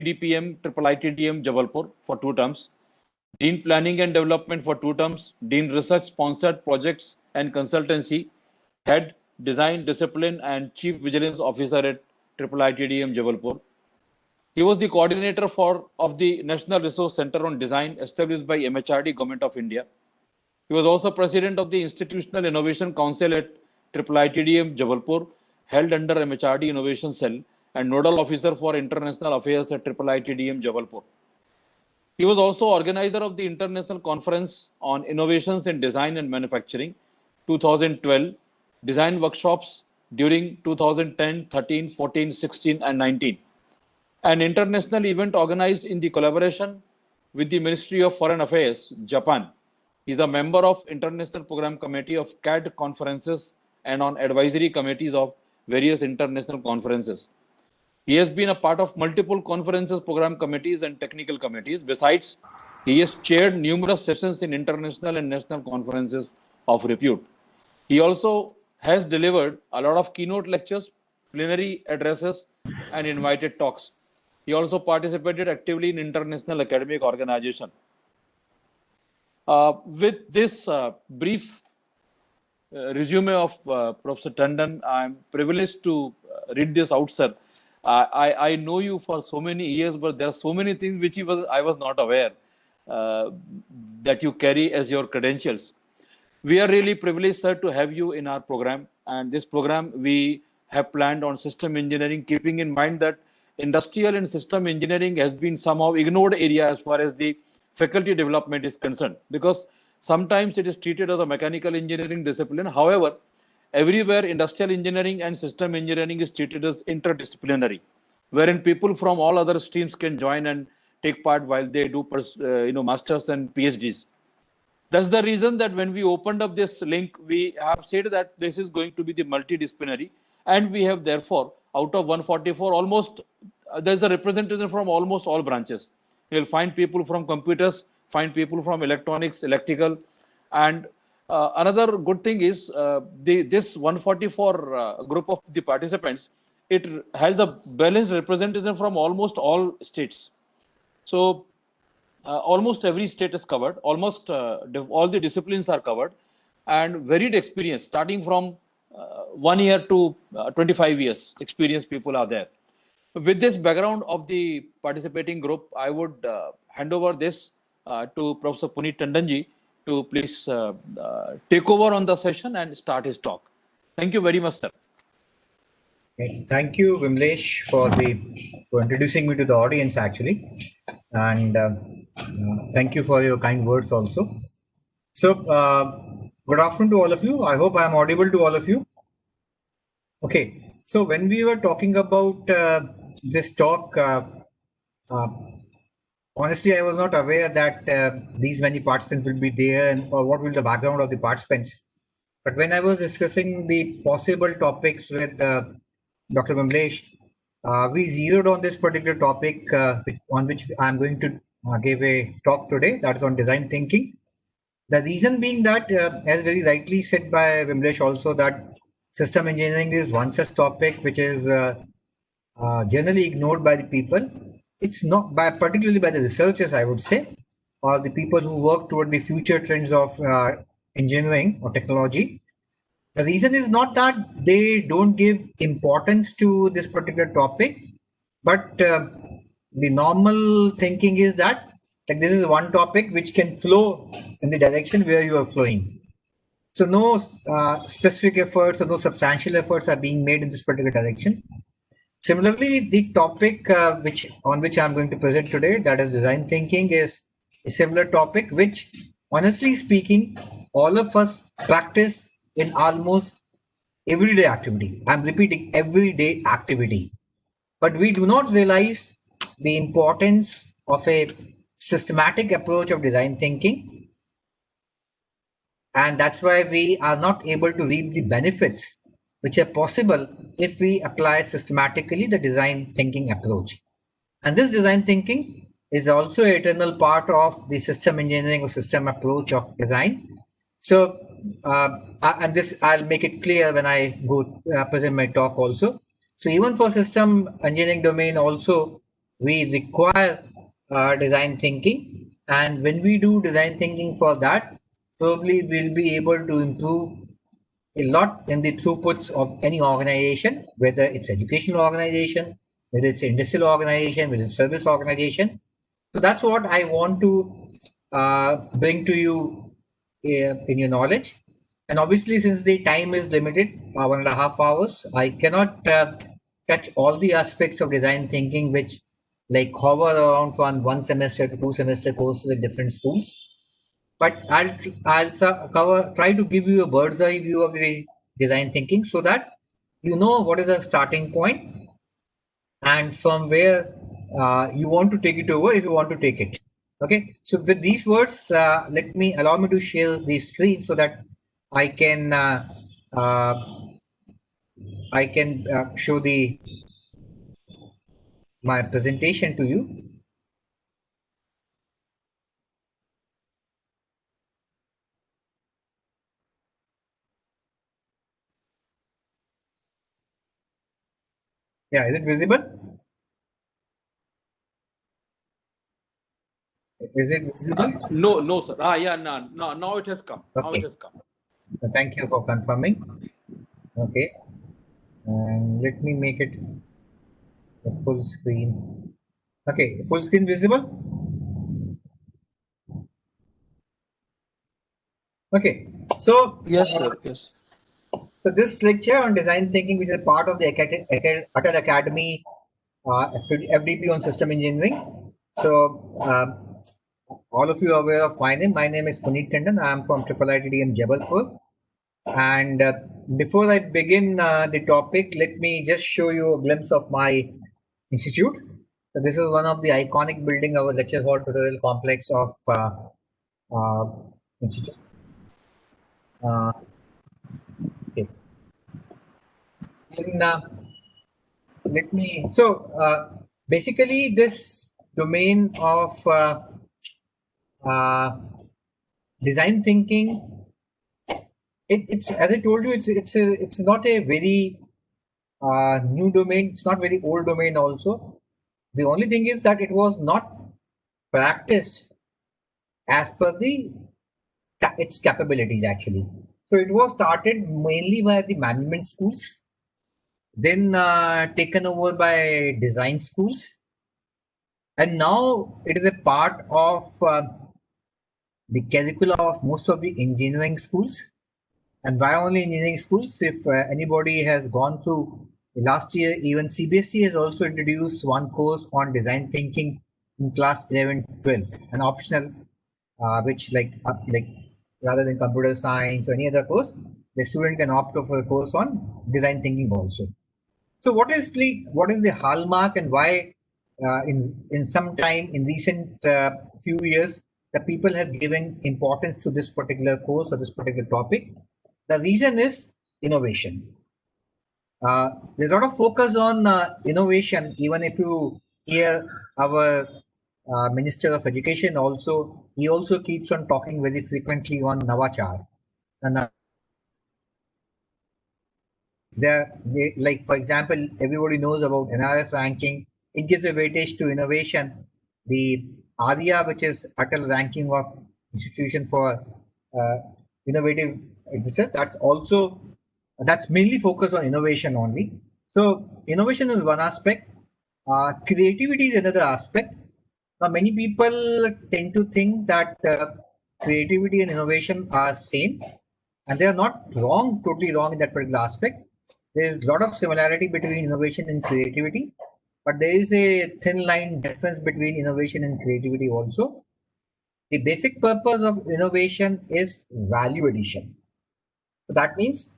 DPM, IIITDM Jabalpur for 2 terms, Dean Planning and Development for 2 terms, Dean Research Sponsored Projects and Consultancy, Head Design Discipline and Chief Vigilance Officer at IIITDM Jabalpur. He was the coordinator of the National Resource Center on Design established by MHRD, Government of India. He was also president of the Institutional Innovation Council at IIITDM Jabalpur, held under MHRD Innovation Cell, and nodal officer for international affairs at IIITDM Jabalpur. He was also organizer of the International Conference on Innovations in Design and Manufacturing, 2012, design workshops during 2010, 13, 14, 16, and 19. An international event organized in the collaboration with the Ministry of Foreign Affairs, Japan. He is a member of International Program Committee of CAD conferences and on advisory committees of various international conferences. He has been a part of multiple conferences, program committees, and technical committees. Besides, he has chaired numerous sessions in international and national conferences of repute. He also has delivered a lot of keynote lectures, plenary addresses, and invited talks. He also participated actively in international academic organization. With this brief resume of Professor Tandon, I'm privileged to read this out, sir. I know you for so many years, but there are so many things which I was not aware that you carry as your credentials. We are really privileged, sir, to have you in our program. And this program we have planned on system engineering, keeping in mind that industrial and system engineering has been somehow ignored area as far as the faculty development is concerned, because sometimes it is treated as a mechanical engineering discipline. However, everywhere industrial engineering and system engineering is treated as interdisciplinary, wherein people from all other streams can join and take part while they do masters and PhDs. That's the reason that when we opened up this link, we have said that this is going to be the multidisciplinary, and we have therefore out of 144 almost there's a representation from almost all branches. You'll find people from computers, find people from electronics, electrical, and another good thing is this 144 group of the participants, it has a balanced representation from almost all states. So almost every state is covered, almost all the disciplines are covered, and varied experience starting from 1 year to 25 years experience people are there. With this background of the participating group, I would hand over this to Professor Puneet Tandonji to please take over on the session and start his talk. Thank you very much, sir. Okay. Thank you, Vimlesh, for introducing me to the audience, actually. And thank you for your kind words also. So, good afternoon to all of you. I hope I am audible to all of you. Okay. So, when we were talking about this talk, honestly, I was not aware that these many participants will be there or what will be the background of the participants. But when I was discussing the possible topics with Dr. Vimlesh, we zeroed on this particular topic on which I'm going to give a talk today, that is on design thinking. The reason being that, as very rightly said by Vimlesh also, that system engineering is one such topic which is generally ignored by the people. It's not particularly by the researchers, I would say, or the people who work toward the future trends of engineering or technology. The reason is not that they don't give importance to this particular topic, but the normal thinking is that this is one topic which can flow in the direction where you are flowing. So no specific efforts or no substantial efforts are being made in this particular direction. Similarly, the topic on which I'm going to present today, that is design thinking, is a similar topic which, honestly speaking, all of us practice in almost everyday activity. I'm repeating, everyday activity. But we do not realize the importance of a systematic approach of design thinking. And that's why we are not able to reap the benefits which are possible if we apply systematically the design thinking approach. And this design thinking is also an eternal part of the system engineering or system approach of design. So, and this I'll make it clear when I go present my talk also. So even for system engineering domain also, we require design thinking. And when we do design thinking for that, probably we'll be able to improve a lot in the throughputs of any organization, whether it's educational organization, whether it's industrial organization, whether it's service organization. So that's what I want to bring to you in your knowledge. And obviously, since the time is limited, 1.5 hours, I cannot touch all the aspects of design thinking, which like hover around from 1 semester to 2 semester courses in different schools. But try to give you a bird's eye view of the design thinking so that you know what is the starting point and from where you want to take it over if you want to take it. Okay, so with these words, allow me to share the screen so that I can uh, show the my presentation to you. Yeah, is it visible? Is it visible? No, sir. Yeah, no, now it has come. Now it Okay. has come. Thank you for confirming. Okay, and let me make it the full screen. Okay, full screen visible? Okay, so Yes, sir. Yes. so this lecture on design thinking, which is a part of the Atal Academy FDP on system engineering. So all of you are aware of my name. My name is Puneet Tandon. I am from IIITM Jabalpur. And before I begin the topic, let me just show you a glimpse of my institute. So this is one of the iconic building of a lecture hall tutorial complex of institute. Okay. In, let me. So basically, this domain of uh, design thinking, it's as I told you, it's not a very new domain. It's not very old domain. Also, the only thing is that it was not practiced as per the its capabilities actually. So it was started mainly by the management schools, then taken over by design schools, and now it is a part of the curricula of most of the engineering schools. And why only engineering schools? If anybody has gone through last year, even CBSE has also introduced one course on design thinking in class 11, 12, an optional, which like rather than computer science or any other course, the student can opt for a course on design thinking also. So what is the hallmark and why in some time in recent few years the people have given importance to this particular course or this particular topic? The reason is innovation. There's a lot of focus on innovation. Even if you hear our Minister of Education also, he also keeps on talking very frequently on Navachar. And like for example, everybody knows about NRF ranking. It gives a weightage to innovation. The ARIA, which is Atal ranking of institution for uh, innovative research, that's mainly focused on innovation only. So innovation is one aspect. Creativity is another aspect. Now many people tend to think that creativity and innovation are same, and they are not wrong, totally wrong in that particular aspect. There is a lot of similarity between innovation and creativity, but there is a thin line difference between innovation and creativity also. The basic purpose of innovation is value addition. So that means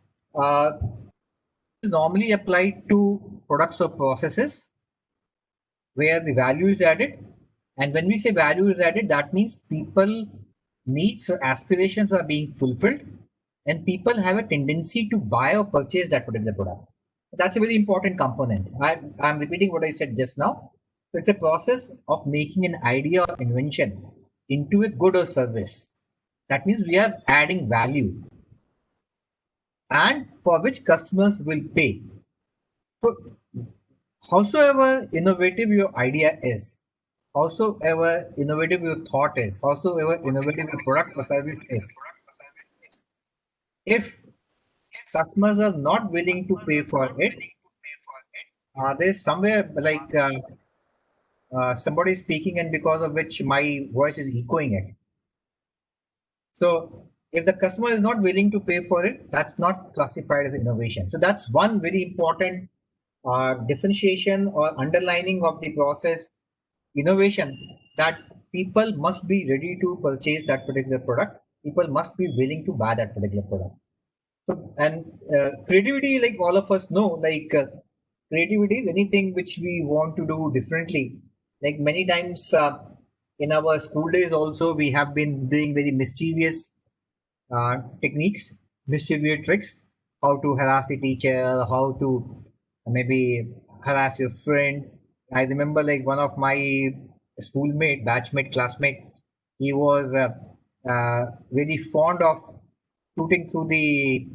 is normally applied to products or processes where the value is added. And when we say value is added, that means people needs or aspirations are being fulfilled and people have a tendency to buy or purchase that particular product. That's a very important component. I'm repeating what I said just now. So it's a process of making an idea or invention into a good or service. That means we are adding value and for which customers will pay. So howsoever innovative your idea is, howsoever innovative your thought is, howsoever innovative your product or service is, if customers are not willing to pay for it, there's somewhere like somebody is speaking and because of which my voice is echoing it. So if the customer is not willing to pay for it, that's not classified as innovation. So that's one very important differentiation or underlining of the process innovation, that people must be ready to purchase that particular product. People must be willing to buy that particular product. So, and creativity, like all of us know, like creativity is anything which we want to do differently. Like many times in our school days, also we have been doing very mischievous techniques, mischievous tricks, how to harass the teacher, how to maybe harass your friend. I remember like one of my schoolmate, batchmate, classmate, he was very fond of shooting through the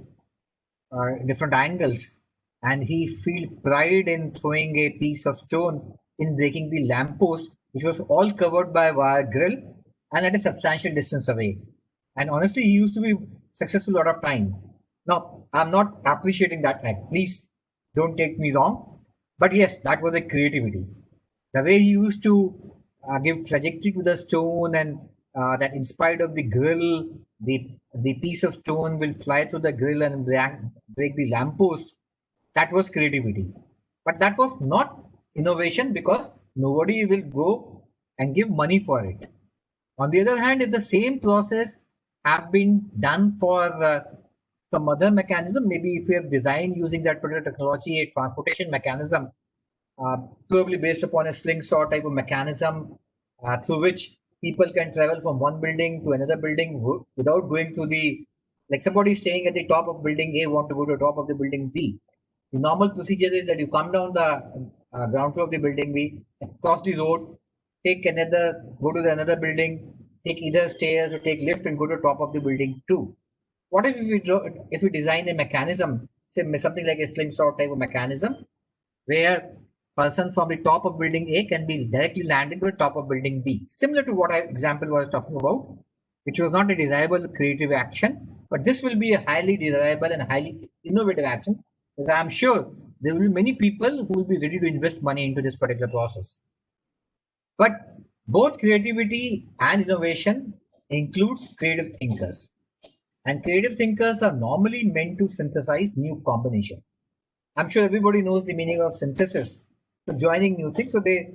different angles, and he feel pride in throwing a piece of stone in breaking the lamppost, which was all covered by wire grill and at a substantial distance away. And honestly, he used to be successful a lot of time. Now, I'm not appreciating that act. Please don't take me wrong. But yes, that was a creativity. The way he used to give trajectory to the stone, and that in spite of the grill, the piece of stone will fly through the grill and break the lamppost. That was creativity. But that was not innovation, because nobody will go and give money for it. On the other hand, if the same process have been done for some other mechanism, maybe if we have designed using that particular technology, a transportation mechanism, probably based upon a slingshot type of mechanism, through which people can travel from one building to another building without going through the, like somebody staying at the top of building A want to go to the top of the building B. The normal procedure is that you come down the ground floor of the building B, cross the road, take another, go to the another building, take either stairs or take lift and go to the top of the building 2. What if we design a mechanism, say something like a slingshot type of mechanism, where person from the top of building A can be directly landed to the top of building B, similar to what I example was talking about, which was not a desirable creative action, but this will be a highly desirable and highly innovative action, because I'm sure there will be many people who will be ready to invest money into this particular process. But both creativity and innovation includes creative thinkers. And creative thinkers are normally meant to synthesize new combination. I'm sure everybody knows the meaning of synthesis. So joining new things. So they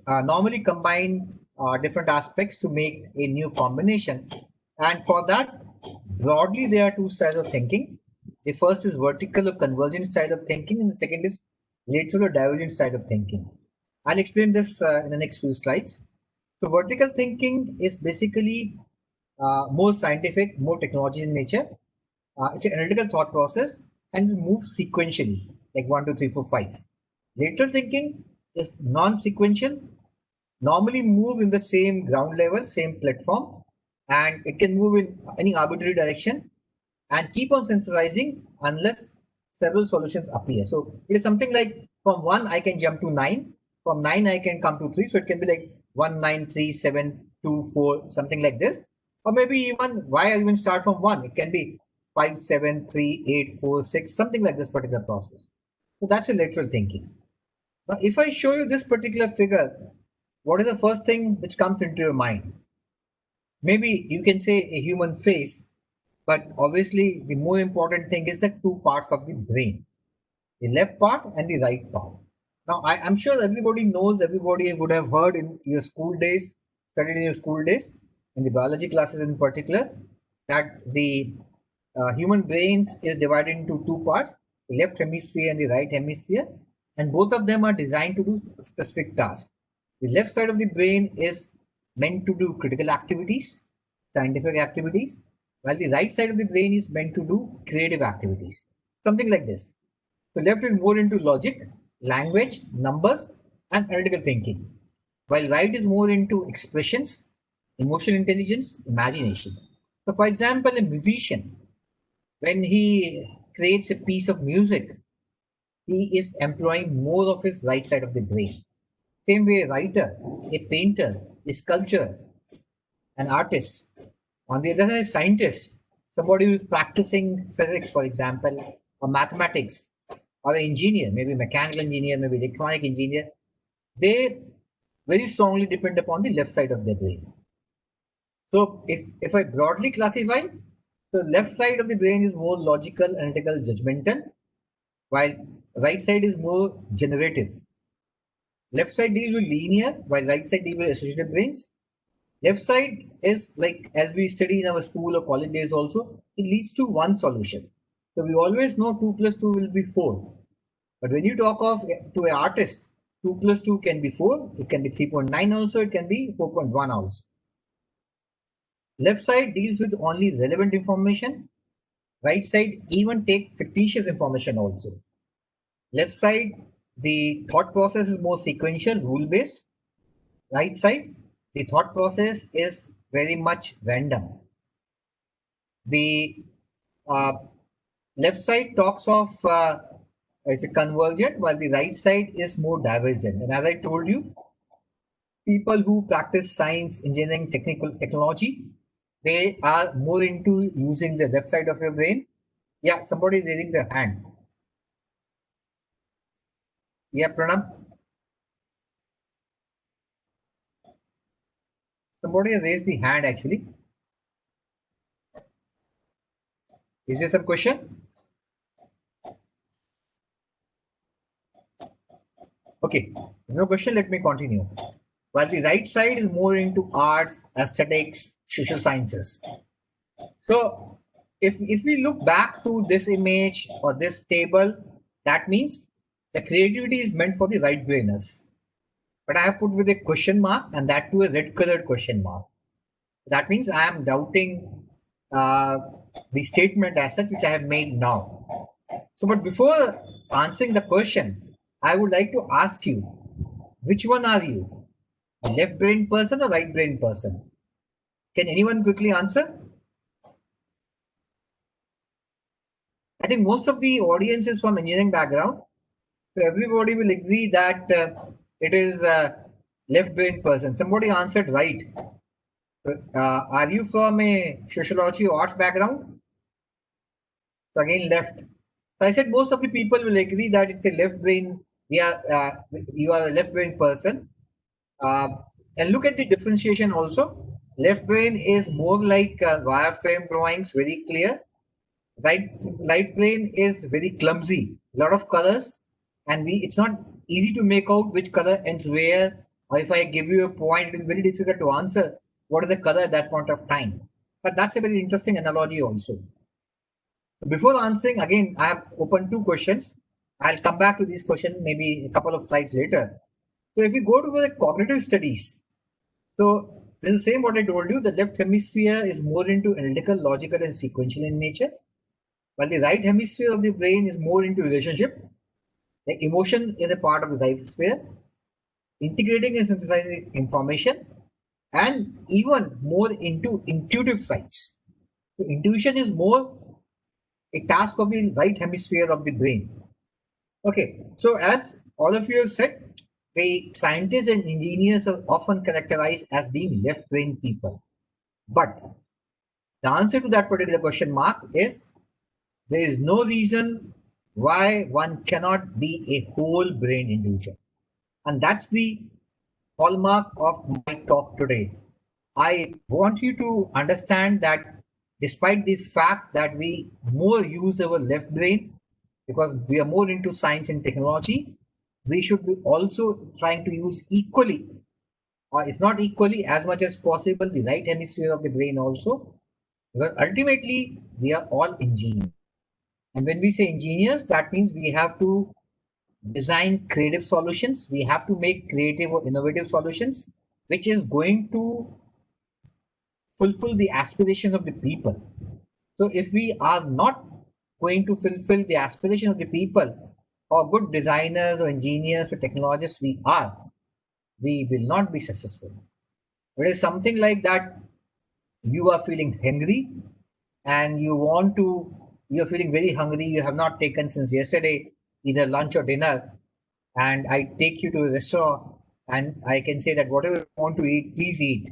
normally combine different aspects to make a new combination. And for that, broadly, there are two styles of thinking. The first is vertical or convergent style of thinking, and the second is lateral or divergent style of thinking. I'll explain this in the next few slides. So vertical thinking is basically more scientific, more technology in nature. It's an analytical thought process and will move sequentially, like 1, 2, 3, 4, 5. Lateral thinking is non-sequential, normally move in the same ground level, same platform, and it can move in any arbitrary direction and keep on synthesizing unless several solutions appear. So it is something like from 1 I can jump to 9, from 9 I can come to 3. So it can be like 1, 9, 3, 7, 2, 4, something like this. Or maybe even why I even start from 1. It can be 5, 7, 3, 8, 4, 6, something like this particular process. So that's a lateral thinking. Now, if I show you this particular figure, what is the first thing which comes into your mind? Maybe you can say a human face, but obviously the more important thing is the two parts of the brain, the left part and the right part. Now, I'm sure everybody knows, everybody would have heard in your school days, studied in your school days, in the biology classes in particular, that the human brain is divided into two parts, the left hemisphere and the right hemisphere, and both of them are designed to do specific tasks. The left side of the brain is meant to do critical activities, scientific activities, while the right side of the brain is meant to do creative activities, something like this. So left is more into logic, language, numbers, and analytical thinking, while right is more into expressions, emotional intelligence, imagination. So, for example, a musician, when he creates a piece of music, he is employing more of his right side of the brain. Same way, a writer, a painter, a sculptor, an artist. On the other hand, scientist, somebody who is practicing physics, for example, or mathematics, or an engineer, maybe mechanical engineer, maybe electronic engineer, they very strongly depend upon the left side of their brain. So if I broadly classify, the left side of the brain is more logical, analytical, judgmental, while right side is more generative. Left side deals with linear, while right side deals with associative brains. Left side is like, as we study in our school or college days also, it leads to one solution. So we always know 2 plus 2 will be 4. But when you talk of to an artist, 2 plus 2 can be 4, it can be 3.9 also, it can be 4.1 also. Left side deals with only relevant information. Right side even take fictitious information also. Left side, the thought process is more sequential, rule-based. Right side, the thought process is very much random. The left side talks of it's a convergent, while the right side is more divergent. And as I told you, people who practice science, engineering, technology, they are more into using the left side of your brain. Yeah, somebody is raising their hand. Yeah, Pranam. Somebody has raised the hand actually. Is there some question? Okay, no question, let me continue. While the right side is more into arts, aesthetics, social sciences. So if we look back to this image or this table, that means the creativity is meant for the right brainers. But I have put with a question mark, and that too a red colored question mark. That means I am doubting the statement as such which I have made now. So, but before answering the question, I would like to ask you, which one are you? A left brain person or right brain person? Can anyone quickly answer? I think most of the audience is from engineering background. So everybody will agree that it is a left brain person. Somebody answered right. Are you from a sociology or arts background? So again, left. So I said most of the people will agree that it's a left brain. Yeah, you are a left brain person. Uh, and look at the differentiation also. Left brain is more like wireframe drawings, very clear. Right brain is very clumsy, a lot of colors, and it's not easy to make out which color ends where. Or if I give you a point, it will be very difficult to answer what is the color at that point of time. But that's a very interesting analogy also. Before answering, again, I have opened two questions. I'll come back to this question maybe a couple of slides later. So if we go to the cognitive studies, so this is the same what I told you. The left hemisphere is more into analytical, logical, and sequential in nature, while the right hemisphere of the brain is more into relationship. The emotion is a part of the right hemisphere, integrating and synthesizing information, and even more into intuitive sides. So intuition is more a task of the right hemisphere of the brain. Okay, so as all of you have said, the scientists and engineers are often characterized as being left brain people. But the answer to that particular question mark is there is no reason why one cannot be a whole brain individual. And that's the hallmark of my talk today. I want you to understand that despite the fact that we more use our left brain because we are more into science and technology, we should be also trying to use equally, or if not equally, as much as possible, the right hemisphere of the brain also. Because ultimately, we are all engineers. And when we say engineers, that means we have to design creative solutions. We have to make creative or innovative solutions, which is going to fulfill the aspirations of the people. So if we are not going to fulfill the aspiration of the people, or good designers or engineers or technologists we will not be successful. It is something like that you are feeling hungry and you're feeling very hungry, you have not taken since yesterday either lunch or dinner, and I take you to a restaurant and I can say that whatever you want to eat, please eat.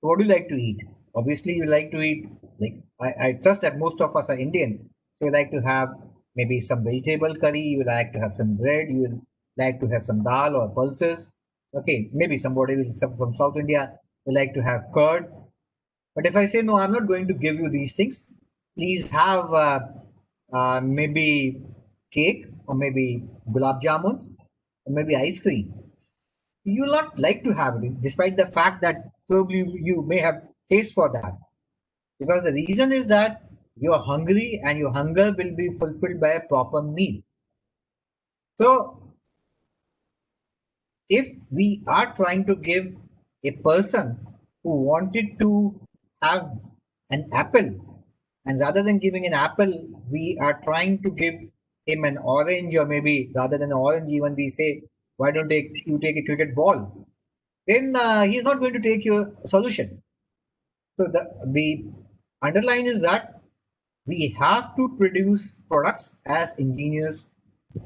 What do you like to eat? Obviously, you like to eat, like, I trust that most of us are Indian. So you like to have maybe some vegetable curry, you like to have some bread, you like to have some dal or pulses. Okay, maybe somebody will some from South India will like to have curd. But if I say no, I'm not going to give you these things. Please have maybe cake or maybe gulab jamuns or maybe ice cream. You will not like to have it, despite the fact that probably you may have taste for that. Because the reason is that you're hungry and your hunger will be fulfilled by a proper meal. So if we are trying to give a person who wanted to have an apple, and rather than giving an apple, we are trying to give him an orange, or maybe rather than an orange, even we say, why don't you take a cricket ball? Then he's not going to take your solution. So the underline is that we have to produce products as engineers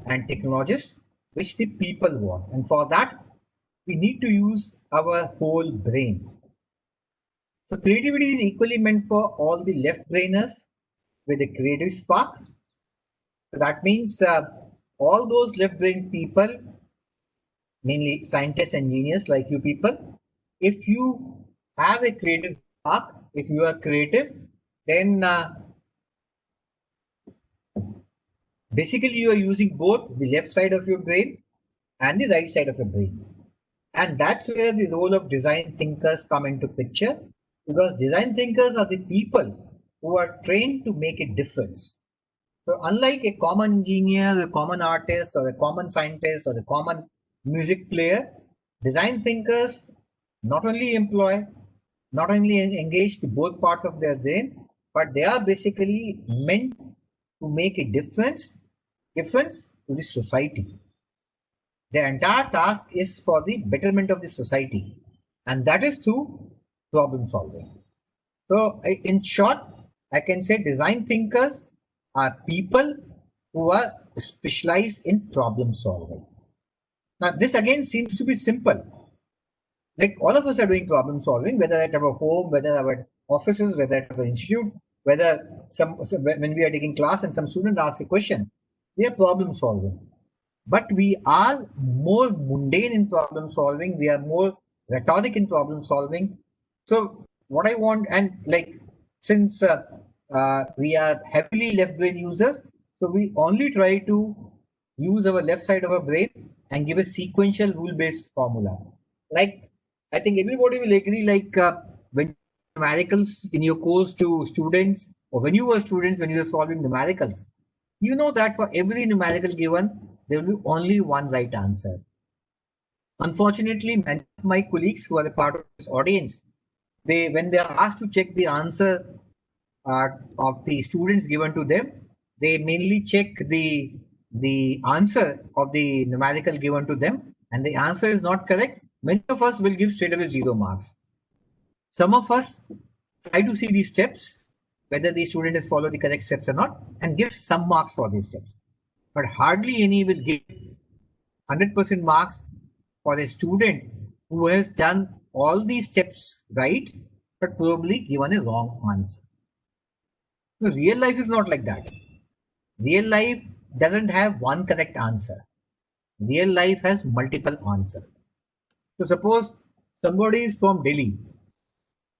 and technologists which the people want. And for that, we need to use our whole brain. So creativity is equally meant for all the left brainers with a creative spark. So that means all those left brain people, mainly scientists, engineers like you people, if you have a creative spark, if you are creative, then basically you are using both the left side of your brain and the right side of your brain. And that's where the role of design thinkers come into picture, because design thinkers are the people who are trained to make a difference. So unlike a common engineer, a common artist, or a common scientist, or a common music player, design thinkers not only not only engage the both parts of their brain, but they are basically meant to make a difference to the society. Their entire task is for the betterment of the society, and that is through problem solving. So, in short, I can say design thinkers are people who are specialized in problem solving. Now, this again seems to be simple. Like all of us are doing problem solving, whether at our home, whether our offices, whether at our institute, whether when we are taking class and some student asks a question, we are problem solving. But we are more mundane in problem solving. We are more rhetoric in problem solving. So what I want, and like since we are heavily left brain users, so we only try to use our left side of our brain and give a sequential rule-based formula. Like I think everybody will agree, like when numericals in your course to students, or when you were students, when you were solving numericals, you know that for every numerical given, there will be only one right answer. Unfortunately, many of my colleagues who are a part of this audience, when they are asked to check the answer of the students given to them, they mainly check the answer of the numerical given to them, and the answer is not correct. Many of us will give straight away 0 marks. Some of us try to see these steps, whether the student has followed the correct steps or not, and give some marks for these steps. But hardly any will give 100% marks for a student who has done all these steps right, but probably given a wrong answer. So real life is not like that. Real life doesn't have one correct answer. Real life has multiple answers. So suppose somebody is from Delhi,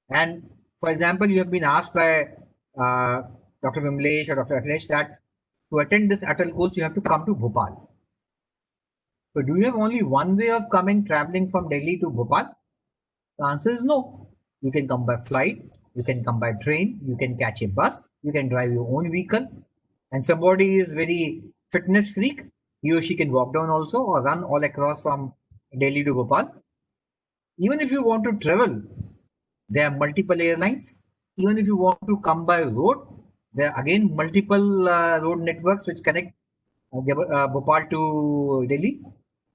and for example, you have been asked by Dr. Vimlesh or Dr. Akhilesh that to attend this Atal course, you have to come to Bhopal. So do you have only one way of traveling from Delhi to Bhopal? The answer is no. You can come by flight, you can come by train, you can catch a bus, you can drive your own vehicle. And somebody is very fitness freak, he or she can walk down also, or run all across from Delhi to Bhopal. Even if you want to travel, there are multiple airlines. Even if you want to come by road, there are again multiple road networks which connect Bhopal to Delhi.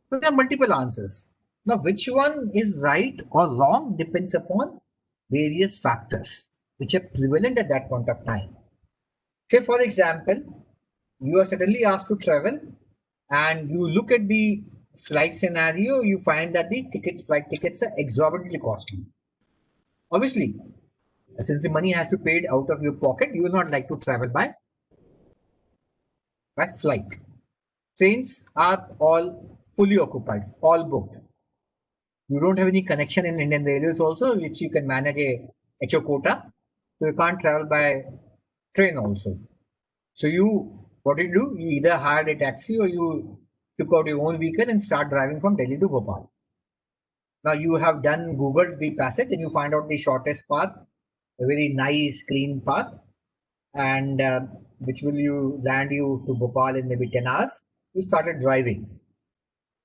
So there are multiple answers. Now, which one is right or wrong depends upon various factors which are prevalent at that point of time. Say, for example, you are suddenly asked to travel and you look at the flight scenario, you find that the flight tickets are exorbitantly costly. Obviously, since the money has to be paid out of your pocket, you will not like to travel by flight. Trains are all fully occupied, all booked. You don't have any connection in Indian Railways also, which you can manage a HO quota. So you can't travel by train also. So what do? You either hired a taxi or you took out your own vehicle and start driving from Delhi to Bhopal. Now you have done Googled the passage and you find out the shortest path, a very nice, clean path, and which will land you to Bhopal in maybe 10 hours. You started driving.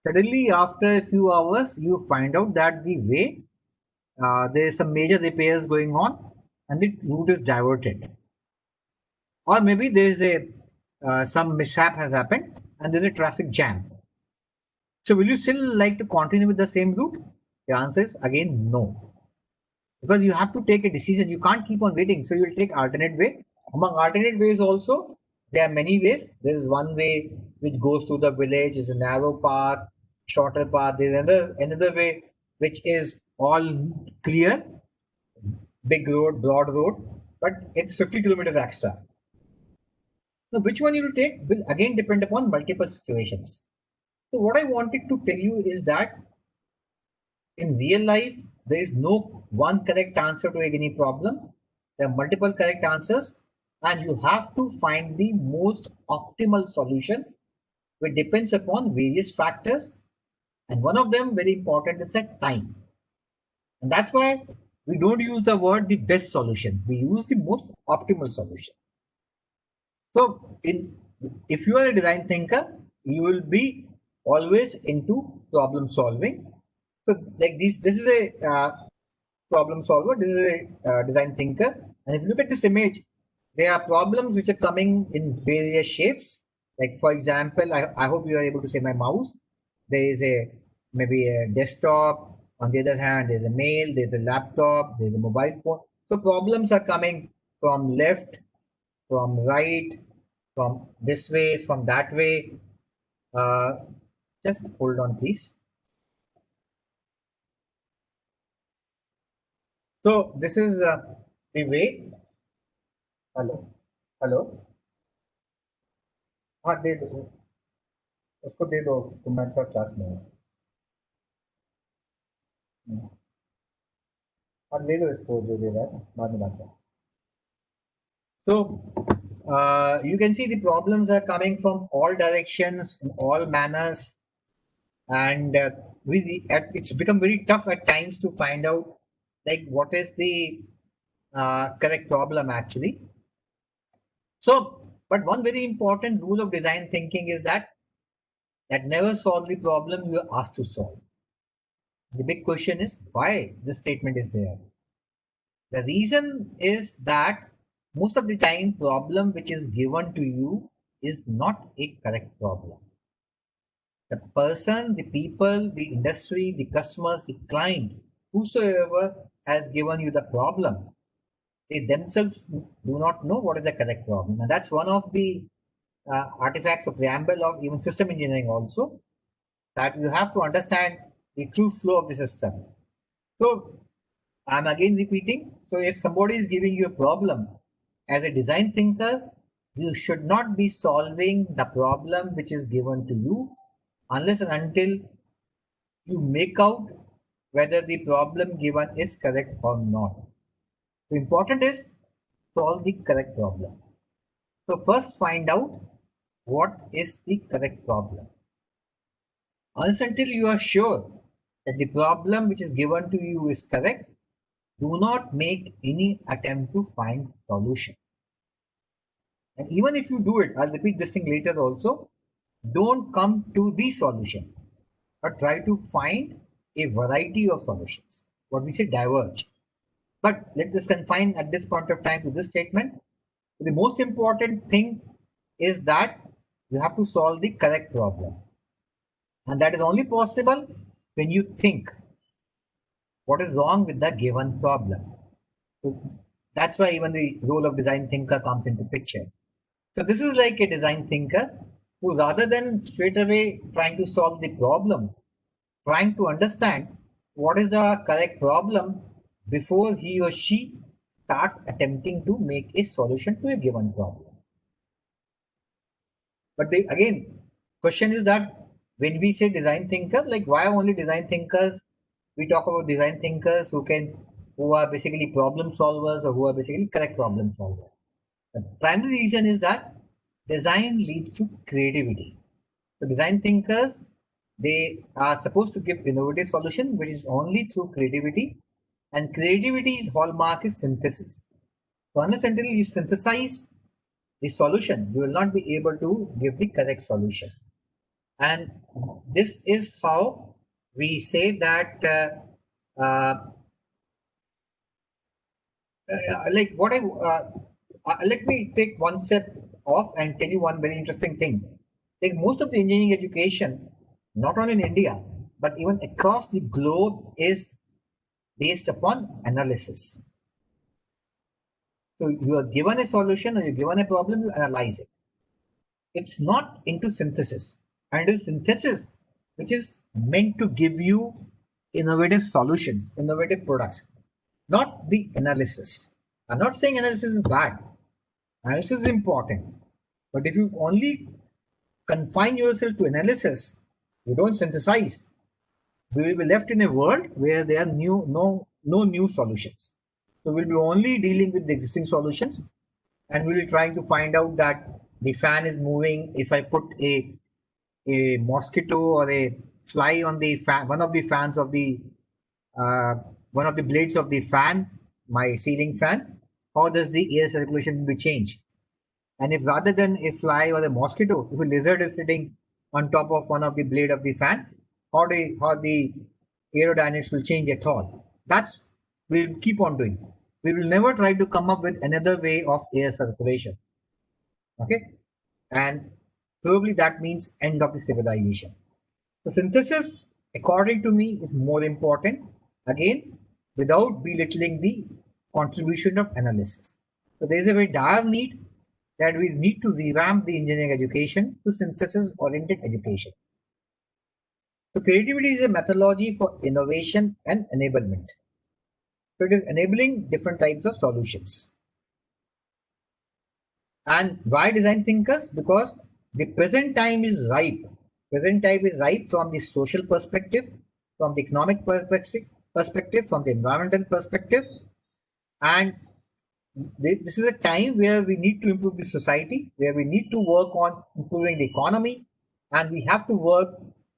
Suddenly, after a few hours, you find out that the way there is some major repairs going on and the route is diverted. Or maybe there is some mishap has happened and there's a traffic jam. So will you still like to continue with the same route? The answer is again no. Because you have to take a decision. You can't keep on waiting. So you'll take alternate way. Among alternate ways also, there are many ways. There is one way which goes through the village, is a narrow path, shorter path. There's another way which is all clear, big road, broad road, but it's 50 kilometers extra. Now, which one you will take will again depend upon multiple situations. So what I wanted to tell you is that in real life, there is no one correct answer to any problem. There are multiple correct answers, and you have to find the most optimal solution, which depends upon various factors. And one of them, very important, is that time. And that's why we don't use the word the best solution. We use the most optimal solution. So, if you are a design thinker, you will be always into problem solving. So, like this is a problem solver. This is a design thinker. And if you look at this image, there are problems which are coming in various shapes. Like for example, I hope you are able to see my mouse. There is maybe a desktop. On the other hand, there's a mail, there's a laptop, there's a mobile phone. So problems are coming from left, from right, from this way, from that way. Just hold on, please. So this is the way. Hello, hello. हाँ दे दो उसको दे दो उसको मैं थोड़ा class में हूँ हाँ ले लो इसको जो दे रहा है बाद में बात करें So you can see the problems are coming from all directions in all manners, and it's become very tough at times to find out like what is the correct problem actually. So, but one very important rule of design thinking is that never solve the problem you are asked to solve. The big question is why this statement is there. The reason is that most of the time problem which is given to you is not a correct problem. The person, the people, the industry, the customers, the client, whosoever has given you the problem, they themselves do not know what is the correct problem. And that's one of the artifacts or preamble of even system engineering also, that you have to understand the true flow of the system. So I'm again repeating. So if somebody is giving you a problem, as a design thinker, you should not be solving the problem which is given to you unless and until you make out whether the problem given is correct or not. The important is solve the correct problem. So first find out what is the correct problem. Unless until you are sure that the problem which is given to you is correct, do not make any attempt to find solution. And even if you do it, I'll repeat this thing later also, don't come to the solution, but try to find a variety of solutions. What we say diverge. But let us confine at this point of time to this statement. The most important thing is that you have to solve the correct problem. And that is only possible when you think what is wrong with the given problem. So that's why even the role of design thinker comes into picture. So this is like a design thinker. who rather than straight away trying to solve the problem, trying to understand what is the correct problem before he or she starts attempting to make a solution to a given problem. But again, question is that when we say design thinker, like why only design thinkers? We talk about design thinkers who are basically problem solvers or who are basically correct problem solvers. The primary reason is that design leads to creativity. So design thinkers, they are supposed to give innovative solution, which is only through creativity. And creativity's hallmark is synthesis. So unless until you synthesize the solution, you will not be able to give the correct solution. And this is how we say that like what let me take one step off and tell you one very interesting thing. Like most of the engineering education, not only in India, but even across the globe is based upon analysis. So you are given a solution or you're given a problem, you analyze it. It's not into synthesis. And it is synthesis which is meant to give you innovative solutions, innovative products, not the analysis. I'm not saying analysis is bad. Analysis is important. But if you only confine yourself to analysis, you don't synthesize, we will be left in a world where there are no new solutions. So we'll be only dealing with the existing solutions, and we'll be trying to find out that the fan is moving. If I put a mosquito or a fly on the fan, one of the fans of the one of the blades of the fan, my ceiling fan, how does the air circulation be changed? And if rather than a fly or a mosquito, if a lizard is sitting on top of one of the blade of the fan, how the aerodynamics will change at all. That's we'll keep on doing. We will never try to come up with another way of air circulation. Okay, and probably that means end of the civilization. So synthesis, according to me, is more important. Again, without belittling the contribution of analysis. So there is a very dire need that we need to revamp the engineering education to synthesis-oriented education. So creativity is a methodology for innovation and enablement. So it is enabling different types of solutions. And why design thinkers? Because the present time is ripe. Present time is ripe from the social perspective, from the economic perspective, from the environmental perspective. And this is a time where we need to improve the society, where we need to work on improving the economy, and we have to work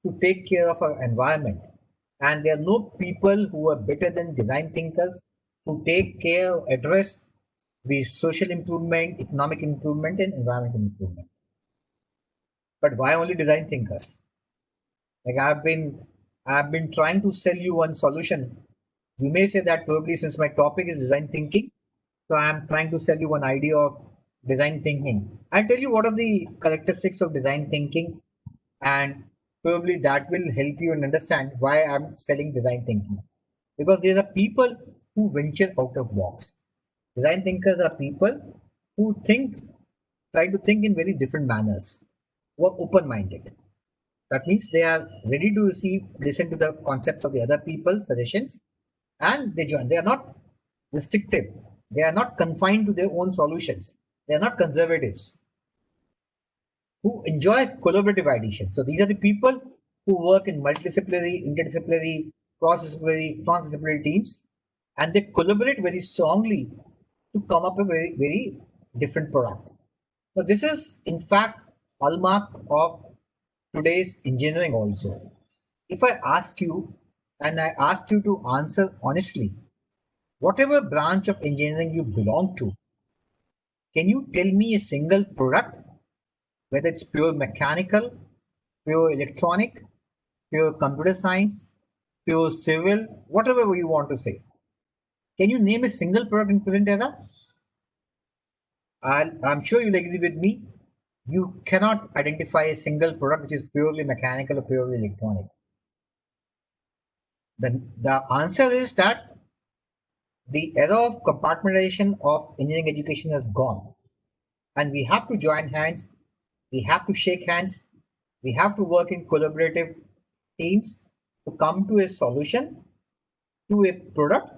to take care of our environment. And there are no people who are better than design thinkers who take care, address the social improvement, economic improvement, and environmental improvement. But why only design thinkers? Like I've been trying to sell you one solution. You may say that probably since my topic is design thinking, so I'm trying to sell you one idea of design thinking. I'll tell you what are the characteristics of design thinking, and probably that will help you and understand why I'm selling design thinking. Because there are people who venture out of box. Design thinkers are people who try to think in very different manners, who are open-minded. That means they are ready to listen to the concepts of the other people, suggestions, and they join. They are not restrictive. They are not confined to their own solutions. They are not conservatives who enjoy collaborative ideation. So these are the people who work in multidisciplinary, interdisciplinary, cross-disciplinary, transdisciplinary teams, and they collaborate very strongly to come up with a very, very different product. So this is, in fact, hallmark of today's engineering also. If I ask you, and I ask you to answer honestly, whatever branch of engineering you belong to, can you tell me a single product, whether it's pure mechanical, pure electronic, pure computer science, pure civil, whatever you want to say? Can you name a single product in present era? I'm sure you'll agree with me. You cannot identify a single product which is purely mechanical or purely electronic. The answer is that the era of compartmentalization of engineering education has gone, and we have to join hands We have to shake hands. We have to work in collaborative teams to come to a solution to a product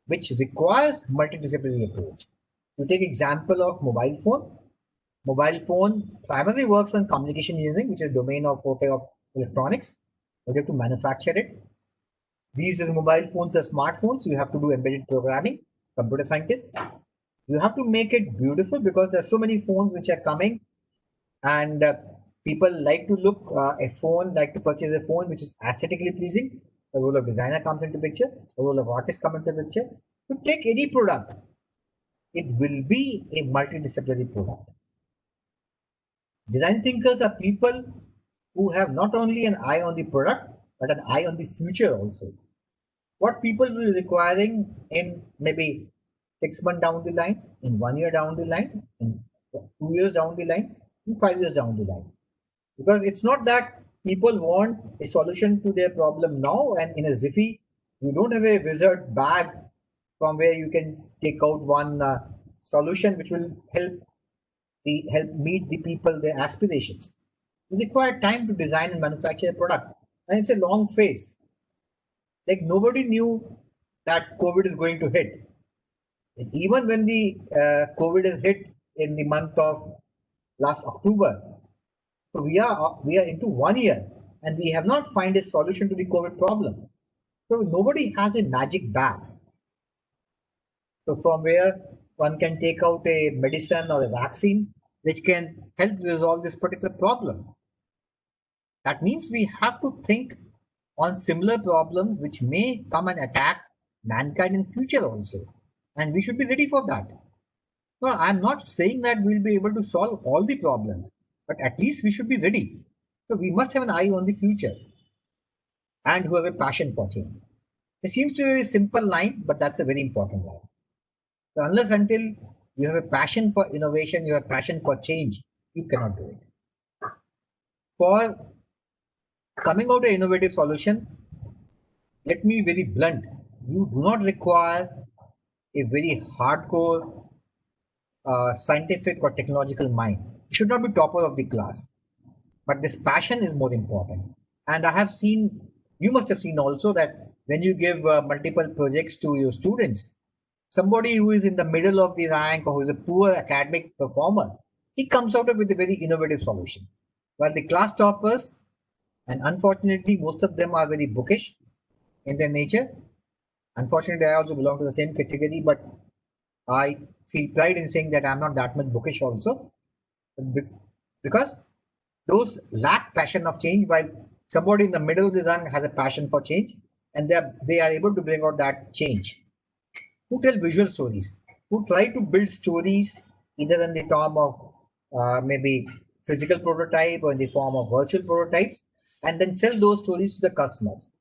which requires multidisciplinary approach. To take example of mobile phone. Mobile phone primarily works on communication engineering, which is domain of forte of electronics. But you have to manufacture it. These mobile phones are smartphones. You have to do embedded programming, computer scientist. You have to make it beautiful because there are so many phones which are coming, and people like to look like to purchase a phone which is aesthetically pleasing. The role of designer comes into picture. The role of artist comes into picture. To take any product, it will be a multidisciplinary product. Design thinkers are people who have not only an eye on the product, but an eye on the future also. What people will be requiring in maybe 6 months down the line, in 1 year down the line, in 2 years down the line, in 5 years down the line. Because it's not that people want a solution to their problem now and in a jiffy. You don't have a wizard bag from where you can take out one solution which will help meet the people their aspirations. You require time to design and manufacture a product, and it's a long phase. Like nobody knew that COVID is going to hit. And even when the COVID is hit in the month of last October, so we are into 1 year, and we have not found a solution to the COVID problem. So nobody has a magic bag. So from where one can take out a medicine or a vaccine which can help resolve this particular problem. That means we have to think on similar problems which may come and attack mankind in future also, and we should be ready for that. No, I'm not saying that we'll be able to solve all the problems, but at least we should be ready. So we must have an eye on the future and who have a passion for change. It seems to be a simple line, but that's a very important line. So unless until you have a passion for innovation, you have a passion for change, you cannot do it. For coming out an innovative solution, let me be very blunt. You do not require a very hardcore scientific or technological mind. You should not be topper of the class. But this passion is more important. And I have seen, you must have seen also that when you give multiple projects to your students, somebody who is in the middle of the rank or who is a poor academic performer, he comes out with a very innovative solution. While the class toppers, and unfortunately, most of them are very bookish in their nature. Unfortunately, I also belong to the same category, but I feel pride in saying that I'm not that much bookish also. Because those lack passion of change, while somebody in the middle of the run has a passion for change, and they are able to bring out that change. Who tell visual stories, who try to build stories either in the form of maybe physical prototype or in the form of virtual prototypes, and then sell those stories to the customers.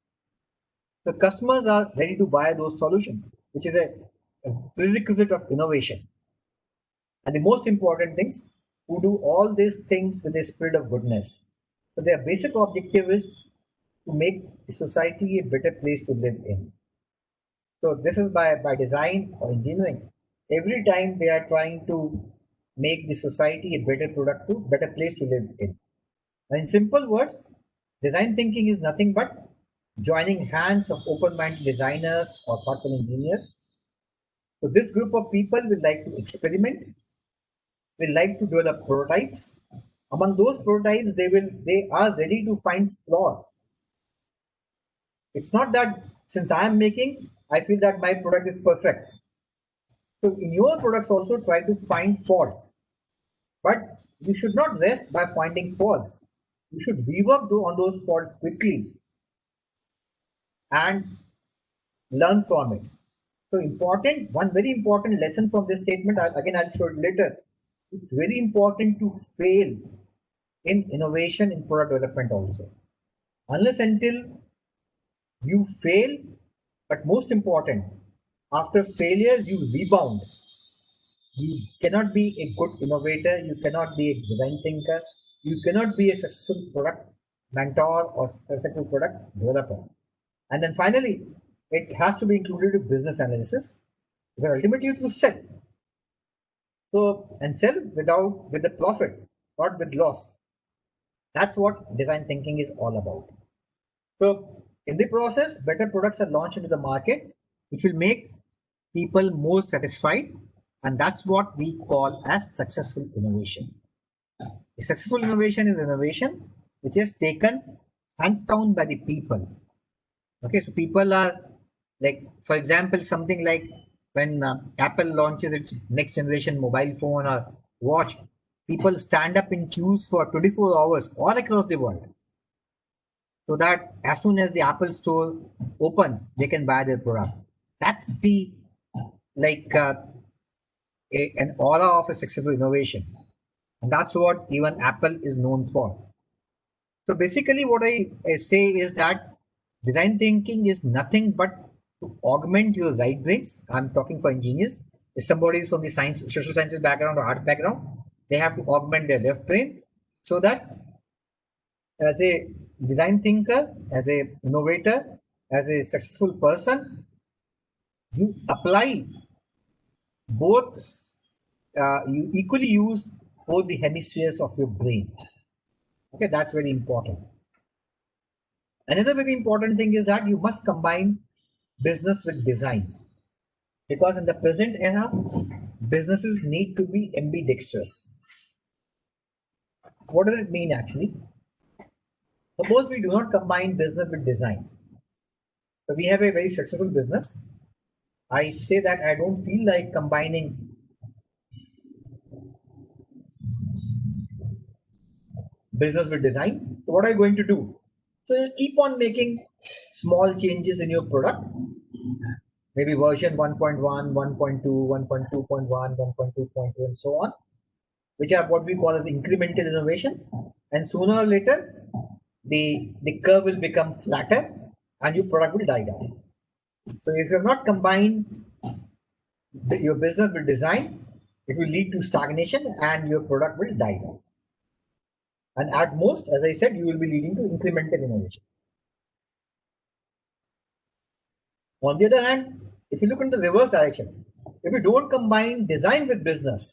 The customers are ready to buy those solutions, which is a prerequisite of innovation. And the most important things, who do all these things with a spirit of goodness. So their basic objective is to make the society a better place to live in. So this is by design or engineering. Every time they are trying to make the society a better place to live in. And in simple words, design thinking is nothing but joining hands of open-minded designers or thoughtful engineers. So this group of people will like to experiment, will like to develop prototypes. Among those prototypes, they are ready to find flaws. It's not that since I am making, I feel that my product is perfect. So in your products also try to find faults. But you should not rest by finding faults. You should rework on those faults quickly and learn from it. So one very important lesson from this statement, I'll show it later. It's very important to fail in innovation in product development also. Unless until you fail, but most important, after failures, you rebound. You cannot be a good innovator, you cannot be a design thinker, you cannot be a successful product mentor or successful product developer. And then finally, it has to be included with business analysis, because ultimately you have to sell. So, and sell with the profit, not with loss. That's what design thinking is all about. So in the process, better products are launched into the market, which will make people more satisfied, and that's what we call as successful innovation. A successful innovation is innovation which is taken hands down by the people. Okay, so people are like, for example, something like when Apple launches its next generation mobile phone or watch, people stand up in queues for 24 hours all across the world, so that as soon as the Apple store opens, they can buy their product. That's the like an aura of a successful innovation, and that's what even Apple is known for. So basically, what I say is that design thinking is nothing but to augment your right brains. I'm talking for engineers. If somebody is from the science, social sciences background or art background, they have to augment their left brain so that as a design thinker, as a innovator, as a successful person, you apply both, you equally use both the hemispheres of your brain. Okay, that's very important. Another very important thing is that you must combine business with design, because in the present era, businesses need to be ambidextrous. What does it mean actually? Suppose we do not combine business with design. So we have a very successful business. I say that I don't feel like combining business with design. So what are you going to do? So you keep on making small changes in your product, maybe version 1.1, 1.2, 1.2.1, 1.2.2, and so on, which are what we call as incremental innovation. And sooner or later, the curve will become flatter and your product will die down. So if you have not combined your business with design, it will lead to stagnation and your product will die down. And at most, as I said, you will be leading to incremental innovation. On the other hand, if you look in the reverse direction, if you don't combine design with business,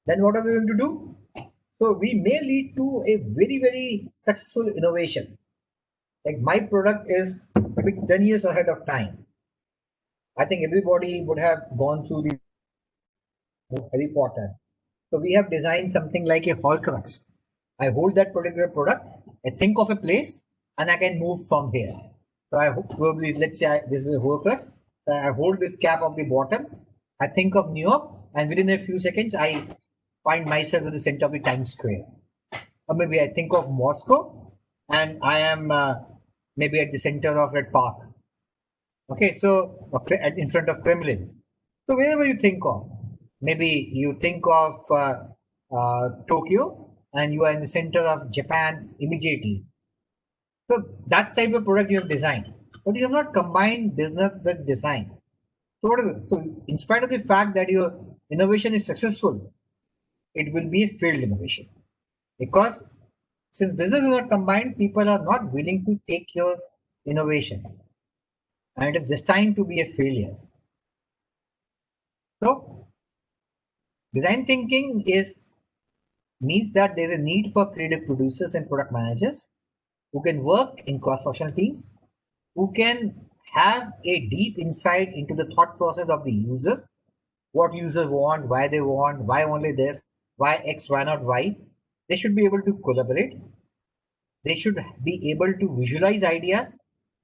then what are we going to do? So we may lead to a very, very successful innovation. Like my product is maybe 10 years ahead of time. I think everybody would have gone through the Harry Potter. So we have designed something like a Horcrux. I hold that particular product, I think of a place, and I can move from here. So I probably, let's say this is a Horcrux. So I hold this cap of the bottom, I think of New York, and within a few seconds, I find myself in the center of the Times Square. Or maybe I think of Moscow, and I am maybe at the center of Red Park. Okay, so in front of Kremlin. So wherever you think of, maybe you think of Tokyo, and you are in the center of Japan immediately. So that type of product you have designed, but you have not combined business with design. So what is it? So in spite of the fact that your innovation is successful, it will be a failed innovation, because since business is not combined, people are not willing to take your innovation, and it is destined to be a failure. So design thinking is means that there is a need for creative producers and product managers who can work in cross-functional teams, who can have a deep insight into the thought process of the users, what users want, why they want, why only this, why X, why not Y. They should be able to collaborate. They should be able to visualize ideas.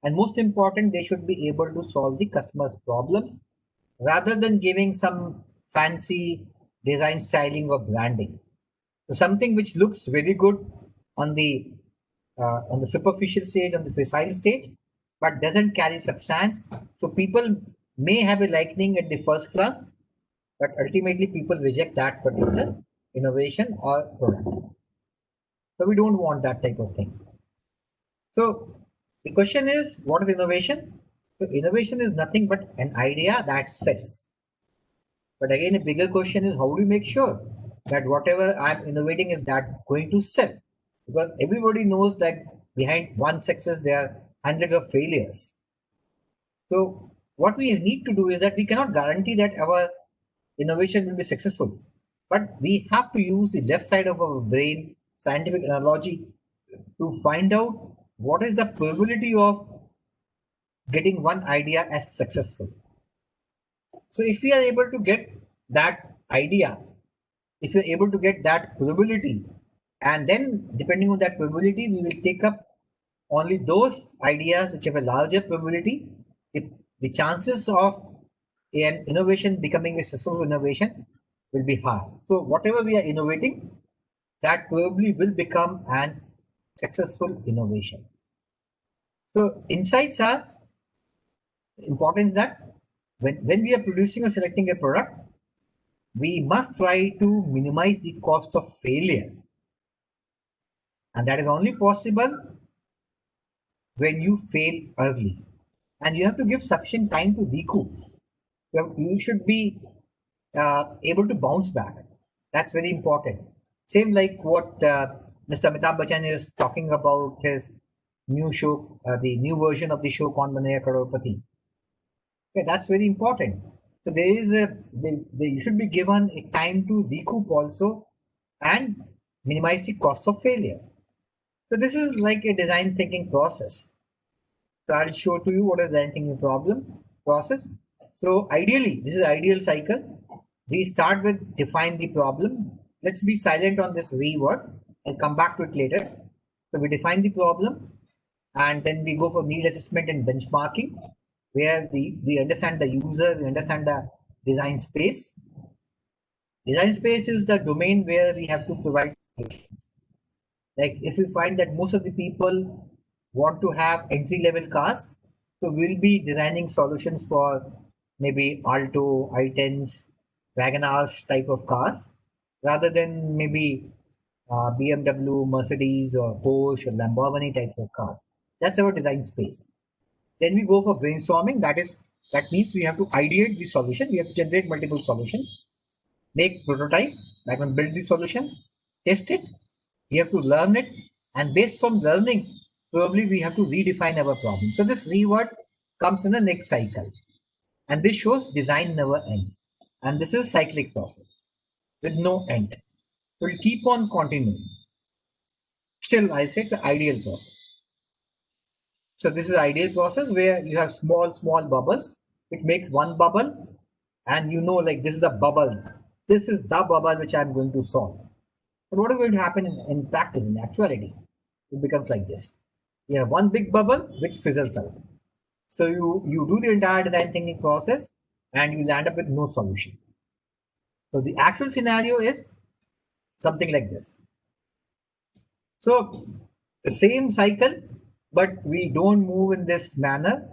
And most important, they should be able to solve the customer's problems rather than giving some fancy design styling or branding. So something which looks very good on the superficial stage, on the facile stage, but doesn't carry substance. So people may have a liking at the first glance, but ultimately people reject that particular innovation or product. So we don't want that type of thing. So the question is, what is innovation? So innovation is nothing but an idea that sells. But again, a bigger question is, how do we make sure that whatever I'm innovating is that going to sell? Because everybody knows that behind one success there are hundreds of failures. So what we need to do is that we cannot guarantee that our innovation will be successful, but we have to use the left side of our brain scientific analogy to find out what is the probability of getting one idea as successful. So if we are able to get that idea, if you're able to get that probability, and then depending on that probability, we will take up only those ideas which have a larger probability, the chances of an innovation becoming a successful innovation will be high. So whatever we are innovating, that probably will become an successful innovation. So insights are important that when we are producing or selecting a product, we must try to minimize the cost of failure. And that is only possible when you fail early. And you have to give sufficient time to recoup. You should be able to bounce back. That's very important. Same like what Mr. Amitabh Bachchan is talking about his new show, the new version of the show Kaun Banega Crorepati. Okay, that's very important. So there is you should be given a time to recoup also and minimize the cost of failure. So this is like a design thinking process. So I'll show to you what is design thinking process. So ideally, this is ideal cycle. We start with define the problem. Let's be silent on this V word and come back to it later. So we define the problem and then we go for need assessment and benchmarking, where we understand the user, we understand the design space. Design space is the domain where we have to provide solutions. Like if we find that most of the people want to have entry level cars, so we'll be designing solutions for maybe Alto, i10s, Wagonars type of cars, rather than maybe BMW, Mercedes, or Porsche or Lamborghini type of cars. That's our design space. Then we go for brainstorming. That means we have to ideate the solution. We have to generate multiple solutions, make prototype, that one build the solution, test it. We have to learn it, and based from learning, probably we have to redefine our problem. So this reword comes in the next cycle, and this shows design never ends, and this is cyclic process with no end. So we'll keep on continuing. Still, I say it's the ideal process. So this is ideal process where you have small bubbles which make one bubble, and you know like this is a bubble. This is the bubble which I'm going to solve. But what is going to happen in practice, in actuality? It becomes like this. You have one big bubble which fizzles out. So you do the entire design thinking process and you land up with no solution. So the actual scenario is something like this. So the same cycle, but we don't move in this manner.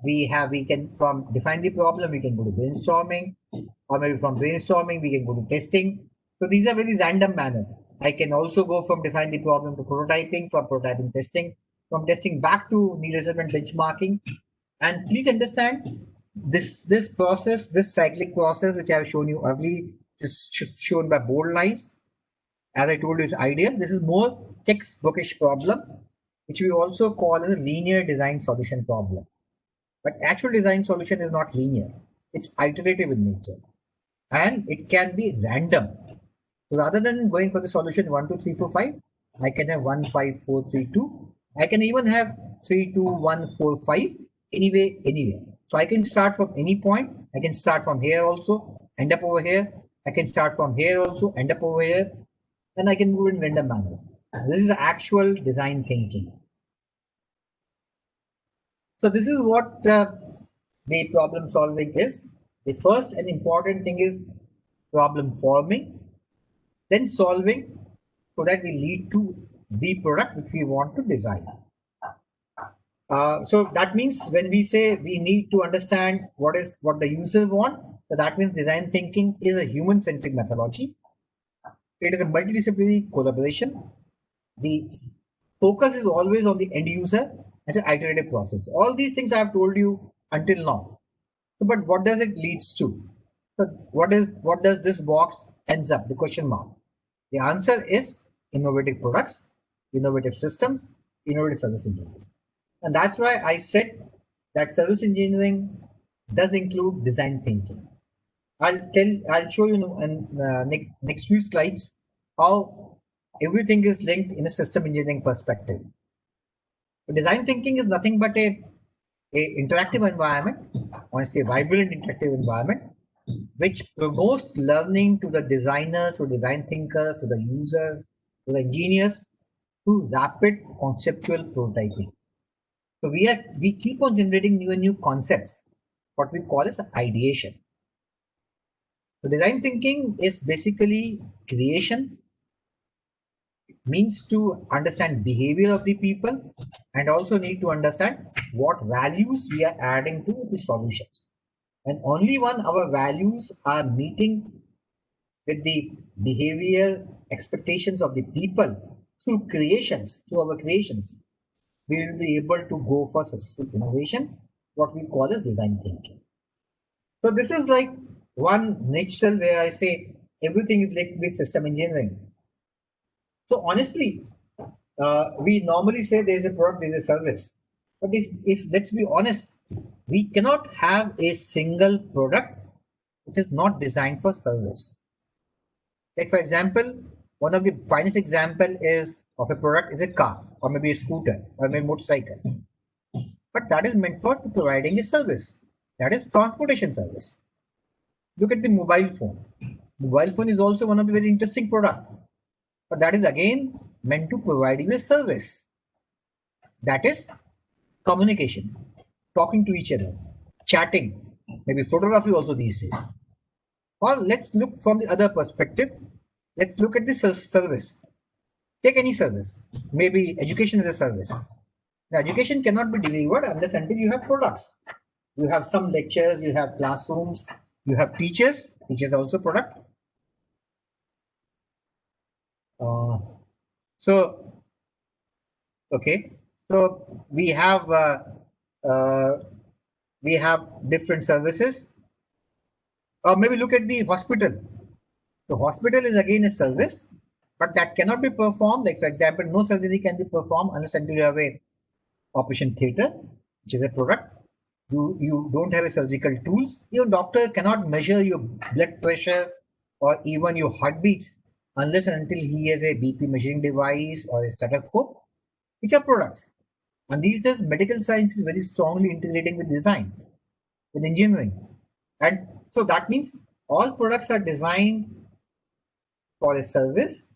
We can from define the problem, we can go to brainstorming, or maybe from brainstorming, we can go to testing. So these are very random manner. I can also go from define the problem to prototyping, from prototyping testing, from testing back to need assessment benchmarking. And please understand this process, this cyclic process, which I have shown you earlier, is shown by bold lines. As I told you, is ideal. This is more textbookish problem, which we also call as a linear design solution problem. But actual design solution is not linear. It's iterative in nature. And it can be random. So rather than going for the solution 1, 2, 3, 4, 5, I can have 1, 5, 4, 3, 2. I can even have 3, 2, 1, 4, 5, anywhere. So I can start from any point. I can start from here also, end up over here. I can start from here also, end up over here. And I can move in random manners. This is actual design thinking. So this is what the problem solving is. The first and important thing is problem forming, then solving, so that we lead to the product which we want to design. So that means when we say we need to understand what the users want, so that means design thinking is a human-centric methodology. It is a multidisciplinary collaboration. The focus is always on the end user as an iterative process. All these things I have told you until now. But what does it leads to? So what does this box ends up? The question mark. The answer is innovative products, innovative systems, innovative service engineering. And that's why I said that service engineering does include design thinking. I'll show you in next few slides how everything is linked in a system engineering perspective. So design thinking is nothing but a interactive environment, honestly, a vibrant interactive environment, which promotes learning to the designers, to design thinkers, to the users, to the engineers, through rapid conceptual prototyping. So we keep on generating new and new concepts, what we call as ideation. So design thinking is basically creation, means to understand behavior of the people and also need to understand what values we are adding to the solutions. And only when our values are meeting with the behavior expectations of the people through creations, through our creations, we will be able to go for successful innovation, what we call as design thinking. So this is like one nutshell where I say everything is linked with system engineering. So honestly, we normally say there's a product, there's a service. But if let's be honest, we cannot have a single product which is not designed for service. Like for example, one of the finest example is of a product is a car or maybe a scooter or maybe a motorcycle. But that is meant for providing a service. That is transportation service. Look at the mobile phone. Mobile phone is also one of the very interesting product. But that is again meant to provide you a service. That is communication, talking to each other, chatting, maybe photography also these days. Or let's look from the other perspective. Let's look at the service. Take any service. Maybe education is a service. Now, education cannot be delivered unless until you have products. You have some lectures, you have classrooms, you have teachers, which is also product. So, okay, so we have different services. Or maybe look at the hospital. The hospital is again a service, but that cannot be performed. Like for example, no surgery can be performed unless until you have a operation theater, which is a product. You don't have a surgical tools. Your doctor cannot measure your blood pressure or even your heartbeats unless and until he has a BP measuring device or a stethoscope, which are products. And these days, medical science is very strongly integrating with design, with engineering. And so that means all products are designed for a service,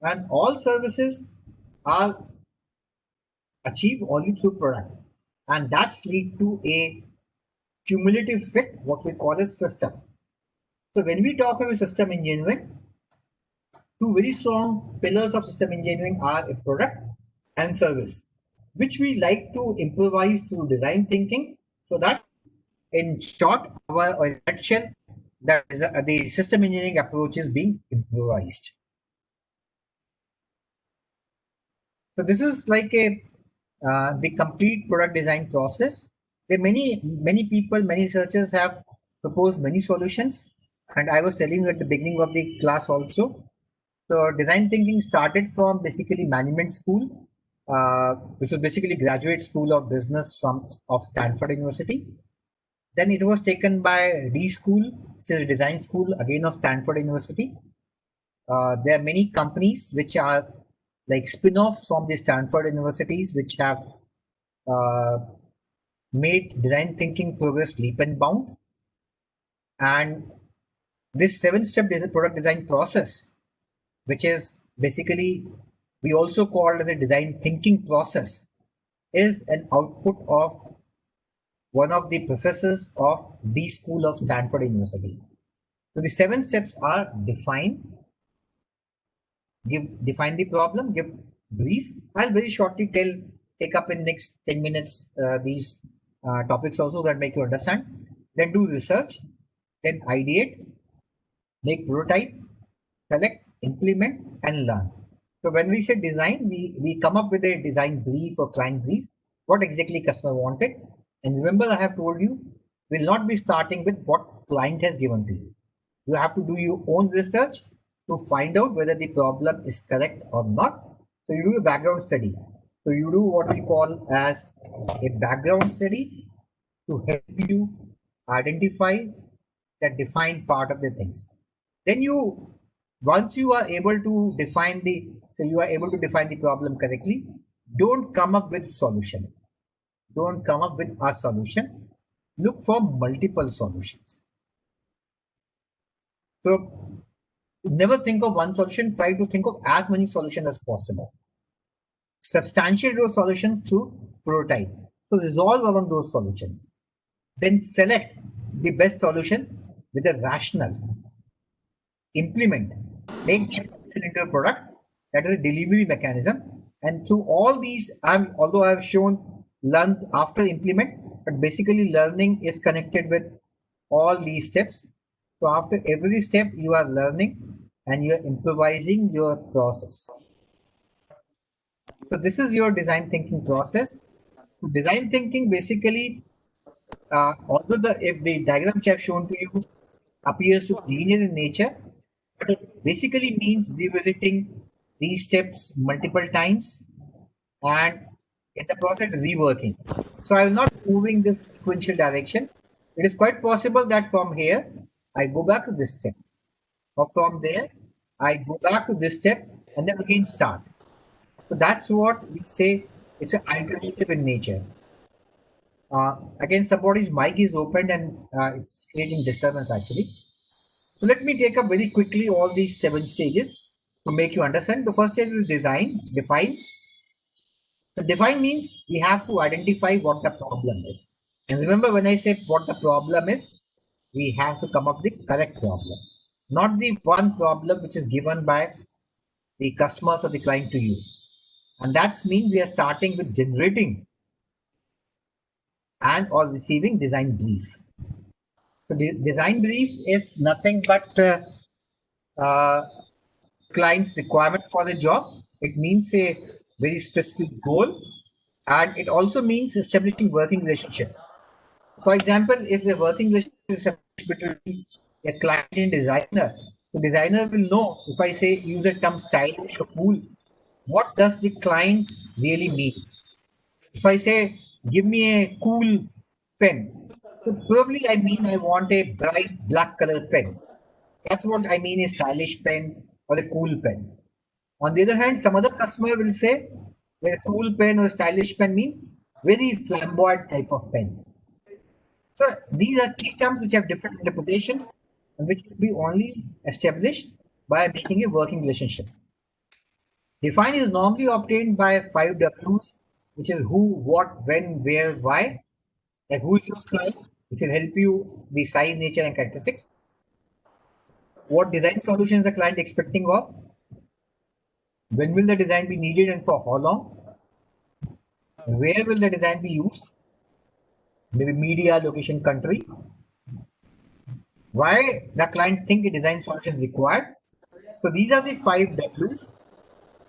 and all services are achieved only through product. And that's lead to a cumulative fit, what we call a system. So when we talk about system engineering, two very strong pillars of system engineering are a product and service, which we like to improvise through design thinking, so that in short, or in a nutshell, that is the system engineering approach is being improvised. So this is like a the complete product design process. There are many people, many researchers have proposed many solutions, and I was telling you at the beginning of the class also. So design thinking started from basically management school, which was basically graduate school of business of Stanford University. Then it was taken by D School, which is a design school again of Stanford University. There are many companies which are like spin-offs from the Stanford universities, which have made design thinking progress leap and bound. And this 7-step product design process, which is basically we also call as a design thinking process, is an output of one of the professors of D School of Stanford University. So the 7 steps are define the problem, give brief. I'll very shortly take up in next 10 minutes these topics also that make you understand. Then do research, then ideate, make prototype, select, implement, and learn. So when we say design, we come up with a design brief or client brief, what exactly customer wanted. And remember, I have told you, we'll not be starting with what client has given to you. You have to do your own research to find out whether the problem is correct or not. So you do a background study. So you do what we call as a background study to help you identify that defined part of the things. Then you Once you are able to define the problem correctly, don't come up with solution. Don't come up with a solution. Look for multiple solutions. So never think of one solution. Try to think of as many solutions as possible. Substantiate those solutions through prototype. So resolve around those solutions. Then select the best solution with a rationale. Implement. Make that solution into a product that is a delivery mechanism. And through all these, although I've shown learn after implement, but basically learning is connected with all these steps. So after every step, you are learning and you are improvising your process. So this is your design thinking process. So design thinking basically, although if the diagram which I've shown to you appears to be linear in nature, but it basically means revisiting these steps multiple times and in the process reworking. So I am not moving this sequential direction. It is quite possible that from here I go back to this step, or from there I go back to this step and then again start. So that's what we say, it's an iterative in nature. Again, somebody's mic is opened and it's creating disturbance actually. So let me take up very quickly all these 7 stages to make you understand. The first stage is define. So define means we have to identify what the problem is. And remember, when I say what the problem is, we have to come up with the correct problem, not the one problem which is given by the customers or the client to you. And that means we are starting with generating and or receiving design brief. So the design brief is nothing but client's requirement for the job. It means a very specific goal, and it also means establishing working relationship. For example, if the working relationship is established between a client and designer, the designer will know if I say use the term stylish or cool, what does the client really means. If I say give me a cool pen, so probably I mean I want a bright black color pen. That's what I mean a stylish pen or a cool pen. On the other hand, some other customer will say a cool pen or stylish pen means very flamboyant type of pen. So these are key terms which have different interpretations and which will be only established by making a working relationship. Define is normally obtained by 5 W's, which is who, what, when, where, why. Like who is your client, which will help you the size, nature, and characteristics. What design solution is the client expecting of? When will the design be needed and for how long? Where will the design be used? Maybe media, location, country. Why the client think a design solution is required? So these are the 5 W's.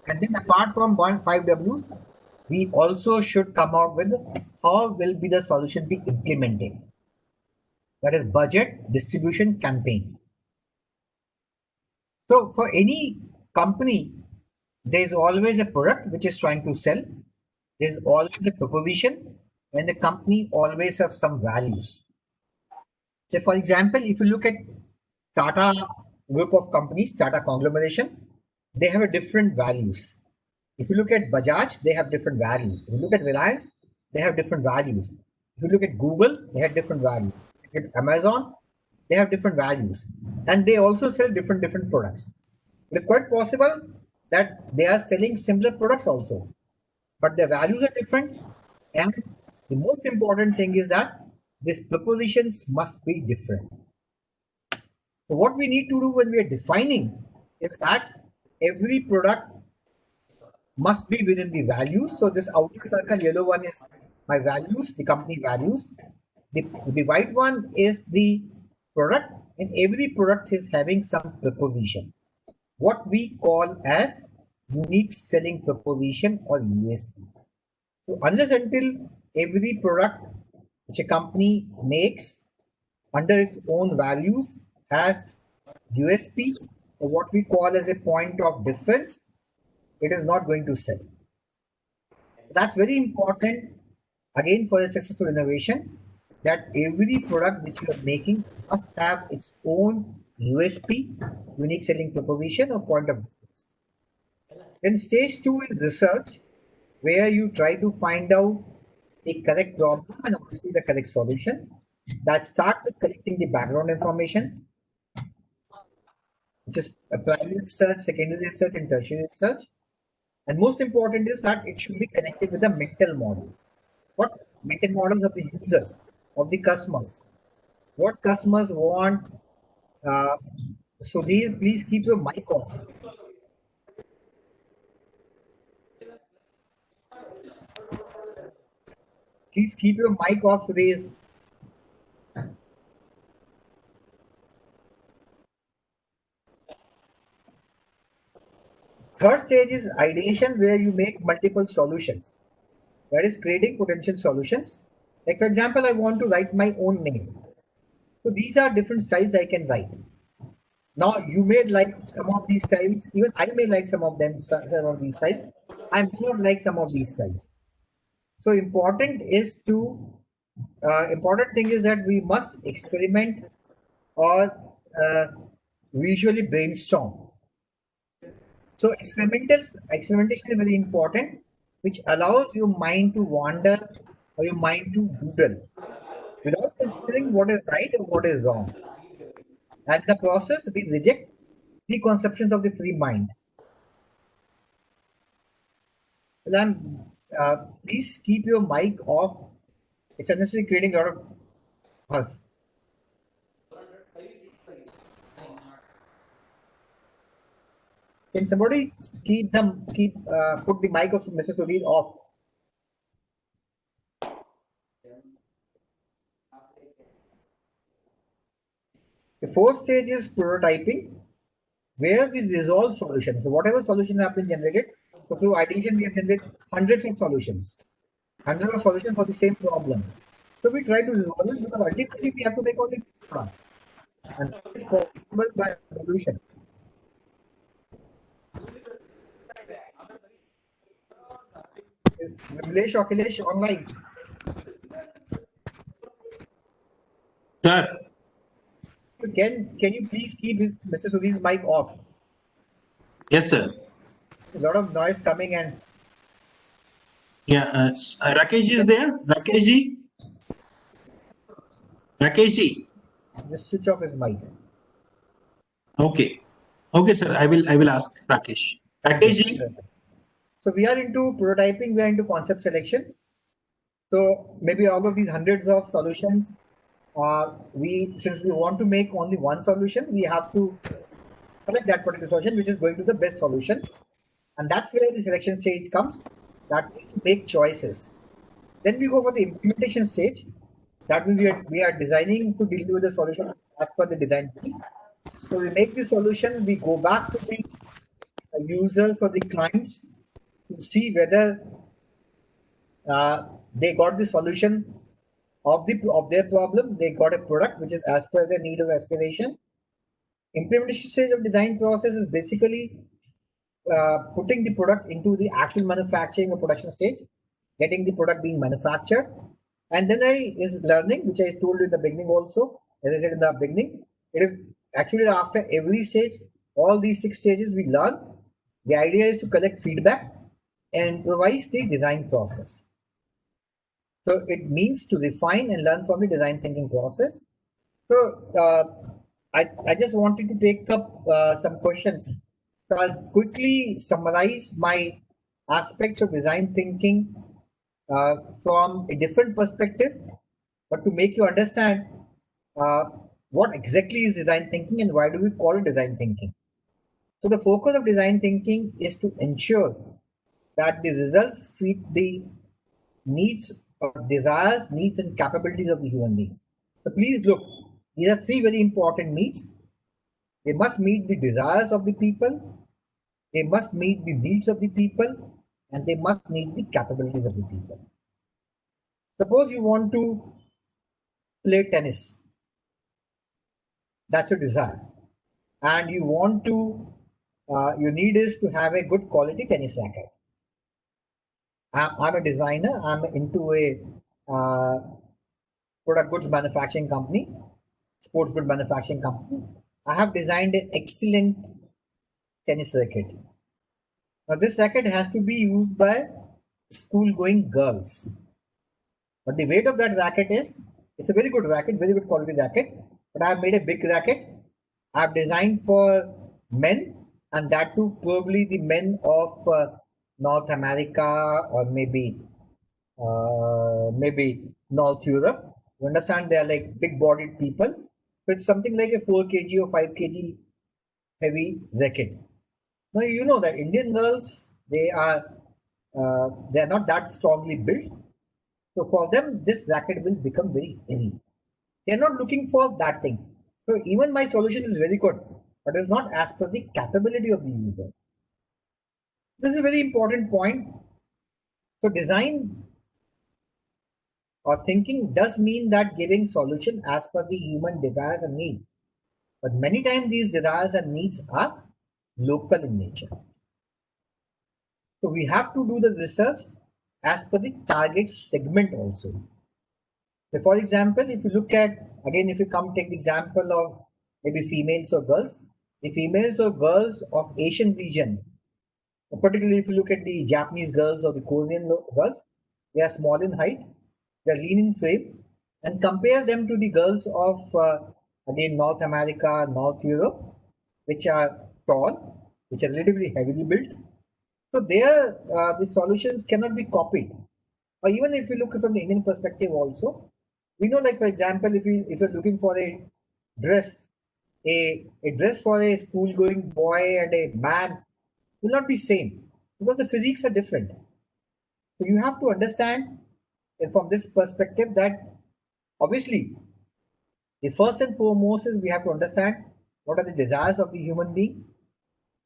And then apart from 5 W's, we also should come out with how will be the solution be implemented. That is budget, distribution, campaign. So for any company, there is always a product which is trying to sell. There is always a proposition, and the company always have some values. So for example, if you look at Tata group of companies, Tata conglomeration, they have a different values. If you look at Bajaj, they have different values. If you look at Reliance, they have different values. If you look at Google, they have different values. If you look at Amazon, they have different values. And they also sell different products. It is quite possible that they are selling similar products also, but their values are different. And the most important thing is that these propositions must be different. So what we need to do when we are defining is that every product must be within the values. So this outer circle, yellow one is my values, the company values. The white one is the product, and every product is having some proposition. What we call as unique selling proposition or USP. So unless until every product which a company makes under its own values has USP, or what we call as a point of difference, it is not going to sell. That's very important again for a successful innovation, that every product which you are making must have its own USP, unique selling proposition, or point of difference. Then stage 2 is research, where you try to find out the correct problem and obviously the correct solution. That starts with collecting the background information, which is a primary research, secondary research, and tertiary research. And most important is that it should be connected with a mental model. What mental models of the users, of the customers, what customers want. Uh, Sudhir, please keep your mic off. Please keep your mic off, Sudhir. Third stage is ideation, where you make multiple solutions. That is creating potential solutions. Like, for example, I want to write my own name. So these are different styles I can write. Now, you may like some of these styles. Even I may like some of them, some of these styles. I may not like some of these styles. So important thing is that we must experiment or visually brainstorm. So experimentation is very important, which allows your mind to wander or your mind to doodle without considering what is right or what is wrong. And the process, we reject the conceptions of the free mind. Then, please keep your mic off. It's unnecessarily creating a lot of fuss. Can somebody put the mic of Mr. Sudhir off? The fourth stage is prototyping, where we resolve solutions. So whatever solutions have been generated, so through ideation we have generated hundreds of solutions, hundreds of solutions for the same problem. So we try to resolve it because ultimately we have to make only one, and that is possible by solution. Vilesh Akhilesh online. Sir, Can you please keep Mr. Sudhir's mic off? yes, sir. A lot of noise coming and Yeah, Rakesh is there? Rakesh ji? Rakesh ji? just switch off his mic. Okay. Okay, sir. I will ask Rakesh. Rakesh ji? So we are into prototyping, we are into concept selection. So maybe out of these hundreds of solutions, since we want to make only one solution, we have to select that particular solution, which is going to the best solution. And that's where the selection stage comes. That is to make choices. Then we go for the implementation stage. That means we are designing to deal with the solution as per the design brief. So we make the solution, we go back to the users or the clients to see whether they got the solution of their problem. They got a product which is as per their need or aspiration. Implementation stage of design process is basically putting the product into the actual manufacturing or production stage, getting the product being manufactured, and then is learning, which I told you in the beginning also. As I said in the beginning, it is actually after every stage, all these 6 stages we learn. The idea is to collect feedback and improvise the design process. So it means to refine and learn from the design thinking process. So I just wanted to take up some questions. So I'll quickly summarize my aspects of design thinking from a different perspective, but to make you understand uh, what exactly is design thinking and why do we call it design thinking. So the focus of design thinking is to ensure that the results fit the needs or desires, needs and capabilities of the human beings. So please look, these are three very important needs. They must meet the desires of the people, they must meet the needs of the people, and they must meet the capabilities of the people. Suppose you want to play tennis, that's your desire, and you want to, your need is to have a good quality tennis racket. I'm a designer, I'm into a product goods manufacturing company, sports good manufacturing company. I have designed an excellent tennis racket. Now, this racket has to be used by school-going girls. But the weight of that racket is, it's a very good racket, very good quality racket. But I have made a big racket. I have designed for men, and that too probably the men of North America or maybe North Europe. You understand, they are like big-bodied people. So it's something like a 4 kg or 5 kg heavy racket. Now you know that Indian girls they are not that strongly built. So for them, this racket will become very heavy. They are not looking for that thing. So even my solution is very good, but it's not as per the capability of the user. This is a very important point. So design or thinking does mean that giving solution as per the human desires and needs. But many times these desires and needs are local in nature. So we have to do the research as per the target segment also. So for example, if you look at, again, if you come take the example of maybe females or girls, the females or girls of Asian region, particularly if you look at the Japanese girls or the Korean girls, they are small in height, they are lean in frame, and compare them to the girls of, again, North America, North Europe, which are tall, which are relatively heavily built. So there, the solutions cannot be copied. Or even if you look from the Indian perspective also, we know, like for example, if you're looking for a dress, a dress for a school going boy and a man will not be same because the physiques are different. So you have to understand from this perspective that obviously the first and foremost is we have to understand what are the desires of the human being.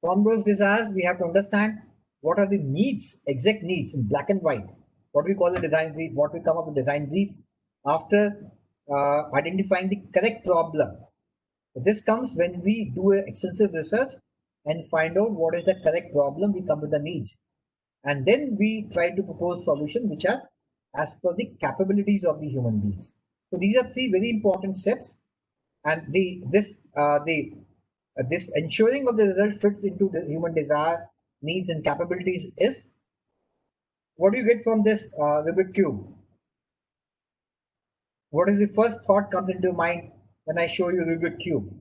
From those desires, we have to understand what are the needs, exact needs in black and white, what we call a design brief, what we come up with design brief after identifying the correct problem. This comes when we do extensive research and find out what is the correct problem, we come with the needs. And then we try to propose solutions which are as per the capabilities of the human beings. So these are three very important steps, and this ensuring of the result fits into the human desire, needs, and capabilities is what do you get from this Rubik cube? What is the first thought comes into your mind when I show you Rubik cube?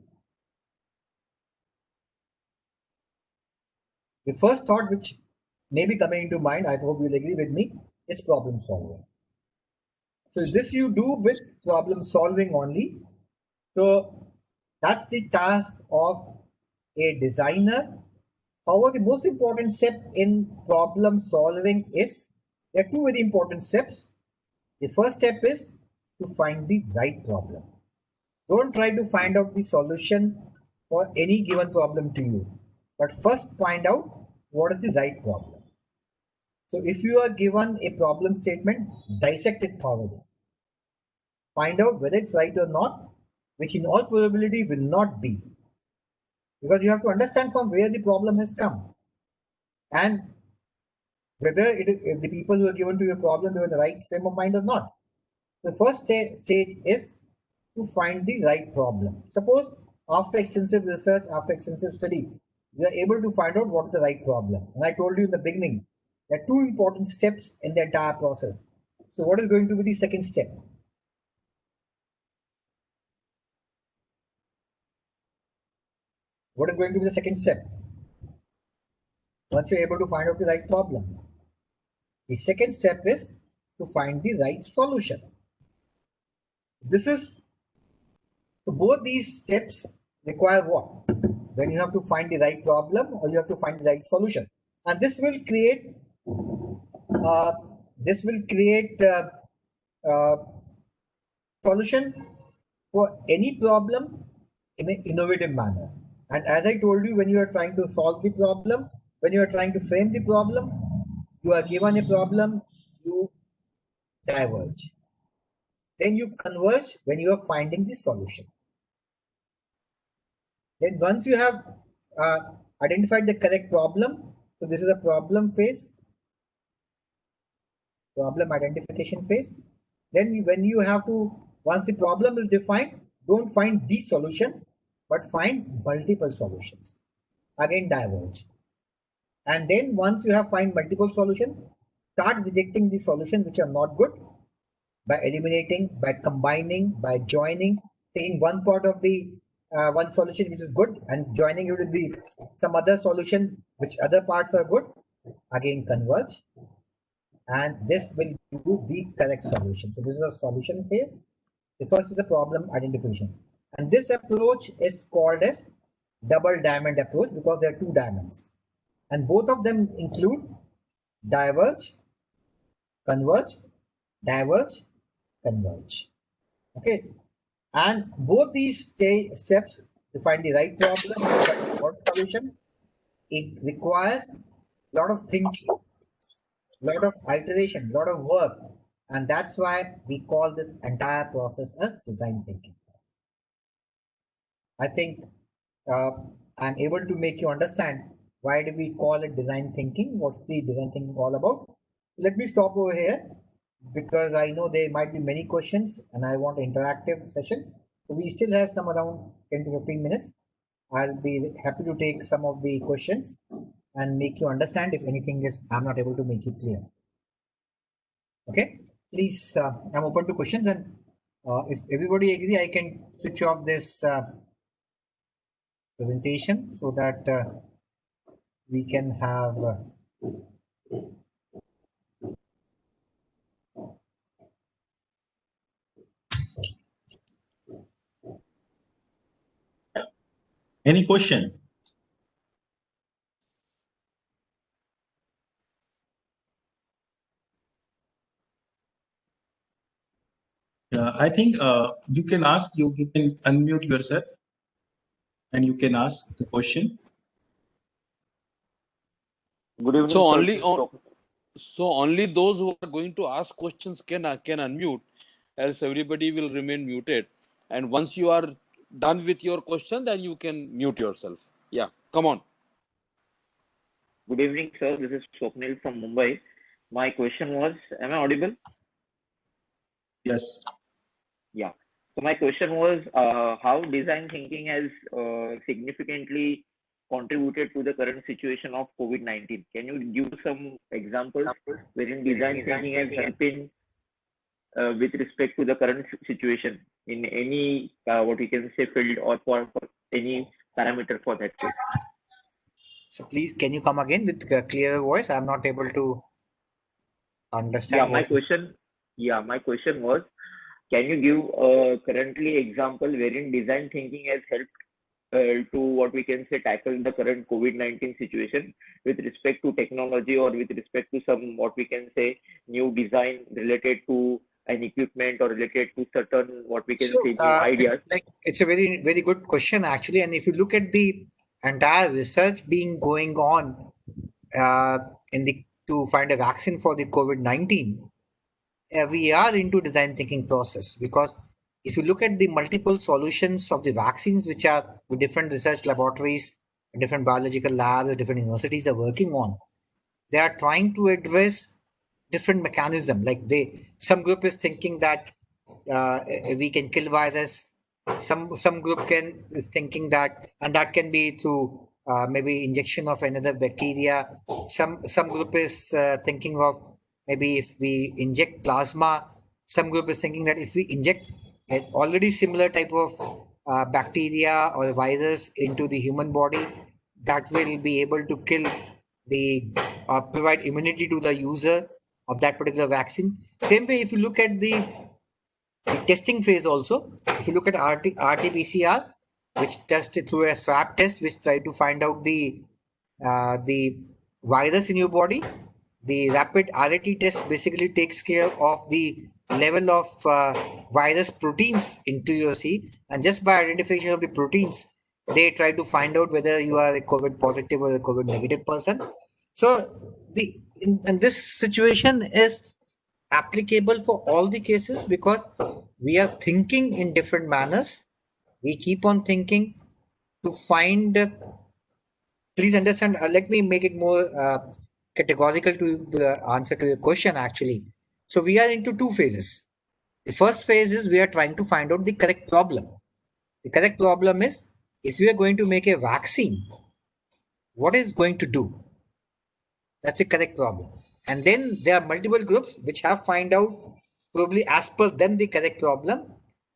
The first thought which may be coming into mind, I hope you'll agree with me, is problem solving. So this you do with problem solving only. So that's the task of a designer. However, the most important step in problem solving is there are two very important steps. The first step is to find the right problem. Don't try to find out the solution for any given problem to you, but first find out what is the right problem. So if you are given a problem statement, dissect it thoroughly. Find out whether it's right or not, which in all probability will not be. Because you have to understand from where the problem has come. And whether if the people who are given to your problem, they're in the right frame of mind or not. The first stage is to find the right problem. Suppose after extensive research, after extensive study, you are able to find out what is the right problem. And I told you in the beginning, there are two important steps in the entire process. So what is going to be the second step? What is going to be the second step? Once you're able to find out the right problem, the second step is to find the right solution. This is, so both these steps require what? When you have to find the right problem or you have to find the right solution. And this will create solution for any problem in an innovative manner. And as I told you, when you are trying to solve the problem, when you are trying to frame the problem, you are given a problem, you diverge. Then you converge when you are finding the solution. Then once you have identified the correct problem, so this is a problem phase, problem identification phase. Then when you have to, once the problem is defined, don't find the solution, but find multiple solutions. Again, diverge. And then once you have find multiple solutions, start rejecting the solutions which are not good by eliminating, by combining, by joining, taking one part of the one solution which is good and joining it with the some other solution which other parts are good. Again, converge, and this will give you the correct solution. So this is a solution phase. The first is the problem identification, and this approach is called as double diamond approach because there are two diamonds, and both of them include diverge, converge, diverge, converge. Okay, and both these steps to find the right problem, what solution, it requires a lot of thinking, lot of iteration, lot of work, and that's why we call this entire process as design thinking. I think I'm able to make you understand why do we call it design thinking, what's the design thinking all about. Let me stop over here because I know there might be many questions and I want an interactive session. So we still have some around 10 to 15 minutes. I'll be happy to take some of the questions and make you understand if anything is I'm not able to make it clear. Okay, please, I'm open to questions, and if everybody agree, I can switch off this presentation so that we can have Any question? I think you can ask, you can unmute yourself and you can ask the question. Good evening, So sir. only so only those who are going to ask questions can unmute, else everybody will remain muted. And once you are done with your question, then you can mute yourself. Yeah, come on. Good evening, sir. This is Swapnil from Mumbai. My question was, am I audible? Yes. Yeah. So my question was, how design thinking has significantly contributed to the current situation of COVID-19? Can you give some examples wherein design thinking has helped in with respect to the current situation in any what we can say field or for any parameter for that case? so please can you come again with a clearer voice? I'm not able to understand. My question was, can you give currently example wherein design thinking has helped to what we can say tackle the current COVID-19 situation with respect to technology or with respect to some what we can say new design related to an equipment or related to certain what we can say new ideas? It's a very good question actually, and if you look at the entire research being going on to find a vaccine for the COVID-19, we are into design thinking process because if you look at the multiple solutions of the vaccines which are with different research laboratories, different biological labs, different universities are working on, they are trying to address different mechanism. Like some group is thinking that we can kill virus. Some group is thinking that, and that can be through maybe injection of another bacteria. Some group is thinking of maybe if we inject plasma. Some group is thinking that if we inject an already similar type of bacteria or virus into the human body, that will be able to kill the provide immunity to the user of that particular vaccine. Same way, if you look at the testing phase also, if you look at RT-PCR, which tested through a swab test, which try to find out the virus in your body, the rapid RAT test basically takes care of the level of virus proteins into your C, and just by identification of the proteins, they try to find out whether you are a COVID positive or a COVID negative person. So in this situation is applicable for all the cases because we are thinking in different manners. We keep on thinking to find. Please understand. Let me make it more categorical to the answer to your question. Actually, so we are into two phases. The first phase is we are trying to find out the correct problem. The correct problem is if you are going to make a vaccine, what is going to do? That's a correct problem. And then there are multiple groups which have find out probably as per them the correct problem.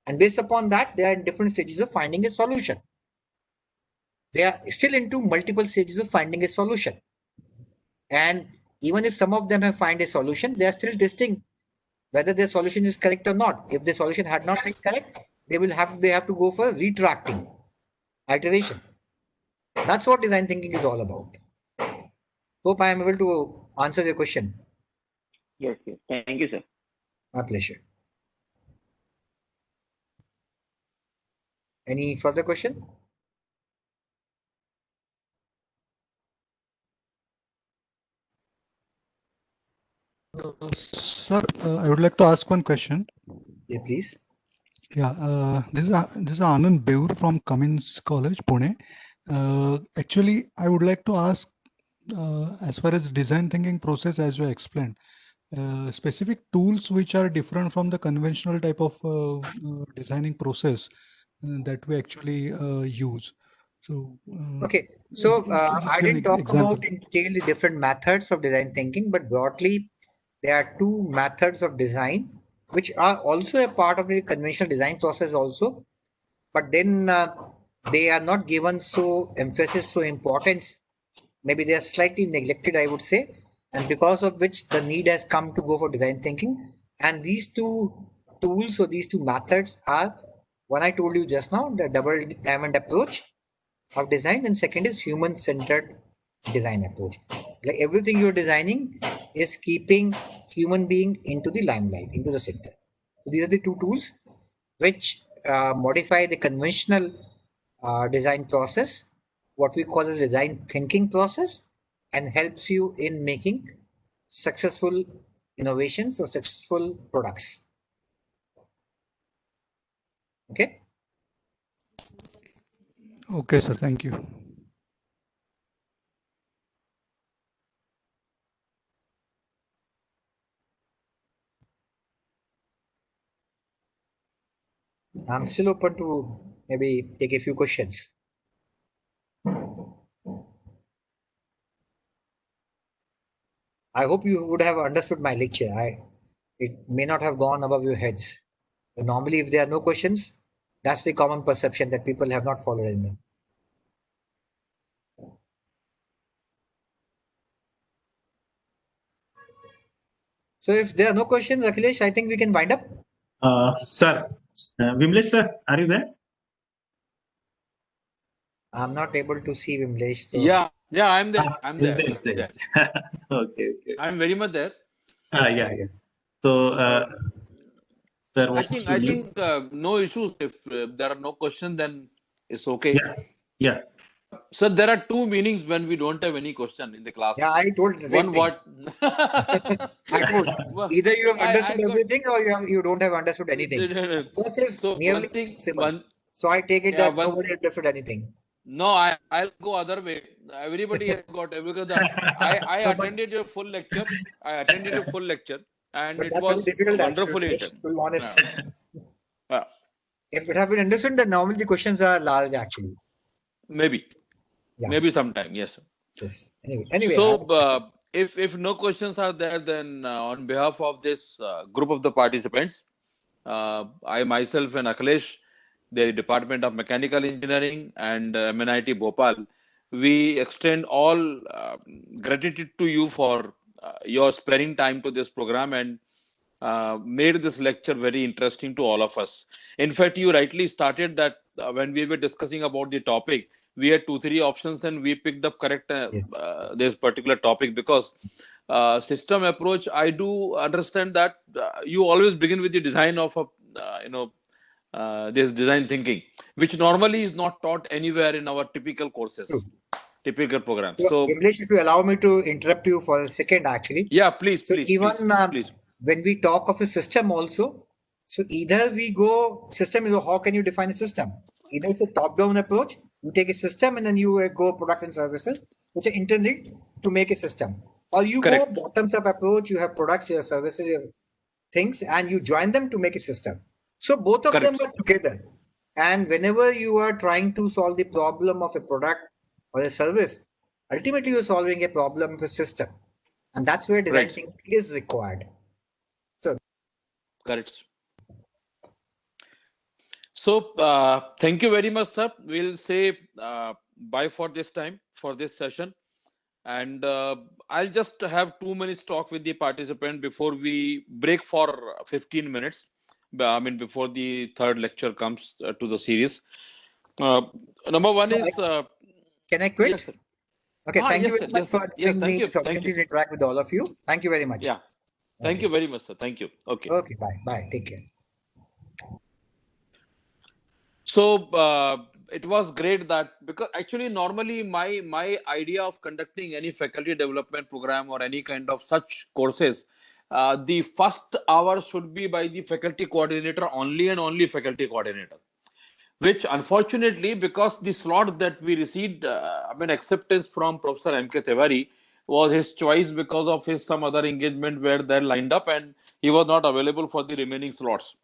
And based upon that, they are in different stages of finding a solution. They are still into multiple stages of finding a solution. And even if some of them have found a solution, they are still testing whether their solution is correct or not. If the solution had not been correct, they have to go for retracting, iteration. That's what design thinking is all about. Hope I am able to answer your question. Yes, yes. Thank you, sir. My pleasure. Any further question? Sir, I would like to ask one question. Yeah, please. Yeah, this is Anand Beur from Cummins College, Pune. Actually, I would like to ask, as far as design thinking process, as you explained, specific tools which are different from the conventional type of designing process that we actually use. So, Okay, so just I give an didn't talk example. about in detail the different methods of design thinking, but broadly, there are two methods of design which are also a part of the conventional design process also, but then they are not given so emphasis, so importance. Maybe they are slightly neglected, I would say, and because of which the need has come to go for design thinking. And these two tools or these two methods are one I told you just now, the double diamond approach of design, and second is human-centered design approach. Like everything you're designing is keeping human being into the limelight, into the center. So these are the two tools which modify the conventional design process, what we call the design thinking process, and helps you in making successful innovations or successful products. Okay. Okay, sir. Thank you. I'm still open to maybe take a few questions. I hope you would have understood my lecture. It may not have gone above your heads. But normally, if there are no questions, that's the common perception that people have not followed anything. So if there are no questions, Akhilesh, I think we can wind up. Sir, Vimlesh sir, are you there? I'm not able to see Vimlesh. So Yeah, I'm there. I'm Is there. there, is there, Yeah. is there. Okay, okay. I'm very much there. Yeah, yeah. So, sir, I what think should you? no issues. If there are no questions, then it's okay. Yeah, yeah. So there are two meanings when we don't have any question in the class. yeah, I told the same One thing. what? I told Well, either you have I understood got everything or you don't have understood anything. First is so nearly one thing. impossible. So I take it Yeah, that nobody understood anything. No, I'll go other way. Everybody has got because I No, but, attended your full lecture. I attended your full lecture, and but it that's very was difficult actually. wonderfully To done. be honest, Yeah. if it had been understood, then normally the questions are large actually. Maybe, Yeah. maybe sometime. Yes. Yes. Anyway. So, if no questions are there, then on behalf of this group of the participants, I myself and Akhilesh, the Department of Mechanical Engineering and MNIT Bhopal, we extend all gratitude to you for your sparing time to this program and made this lecture very interesting to all of us. In fact, you rightly started that when we were discussing about the topic, we had 2-3 options and we picked up correct Yes. this particular topic because system approach. I do understand that you always begin with the design of a this design thinking, which normally is not taught anywhere in our typical courses, True. typical programs. So, So English, if you allow me to interrupt you for a second, actually. yeah, please, So please, even please. when we talk of a system also, so either we go system is how can you define a system? Either it's a top-down approach, you take a system and then you go products and services, which are interlinked to make a system. Or you Correct. go bottoms-up approach, you have products, your services, your things, and you join them to make a system. So both of them Correct. are together. And whenever you are trying to solve the problem of a product or a service, ultimately you're solving a problem of a system. And that's where design Right. thinking is required. Correct. So, thank you very much, sir. We'll say bye for this time, for this session. And I'll just have 2 minutes talk with the participant before we break for 15 minutes. I mean, before the third lecture comes to the series. Number one So is, Can I quit? yes, sir. Okay, thank Yes, you sir. very much Yes, sir. for Yes, giving thank me you. this Thank you, opportunity to sir. interact with all of you. Thank you very much. Yeah. Thank Okay. you very much, sir. Thank you. Okay. Okay, bye. Bye. Take care. So it was great that, because actually normally my idea of conducting any faculty development program or any kind of such courses, the first hour should be by the faculty coordinator only and only faculty coordinator. Which unfortunately, because the slot that we received, I mean acceptance from Professor M.K. Tiwari was his choice because of his some other engagement where they're lined up and he was not available for the remaining slots.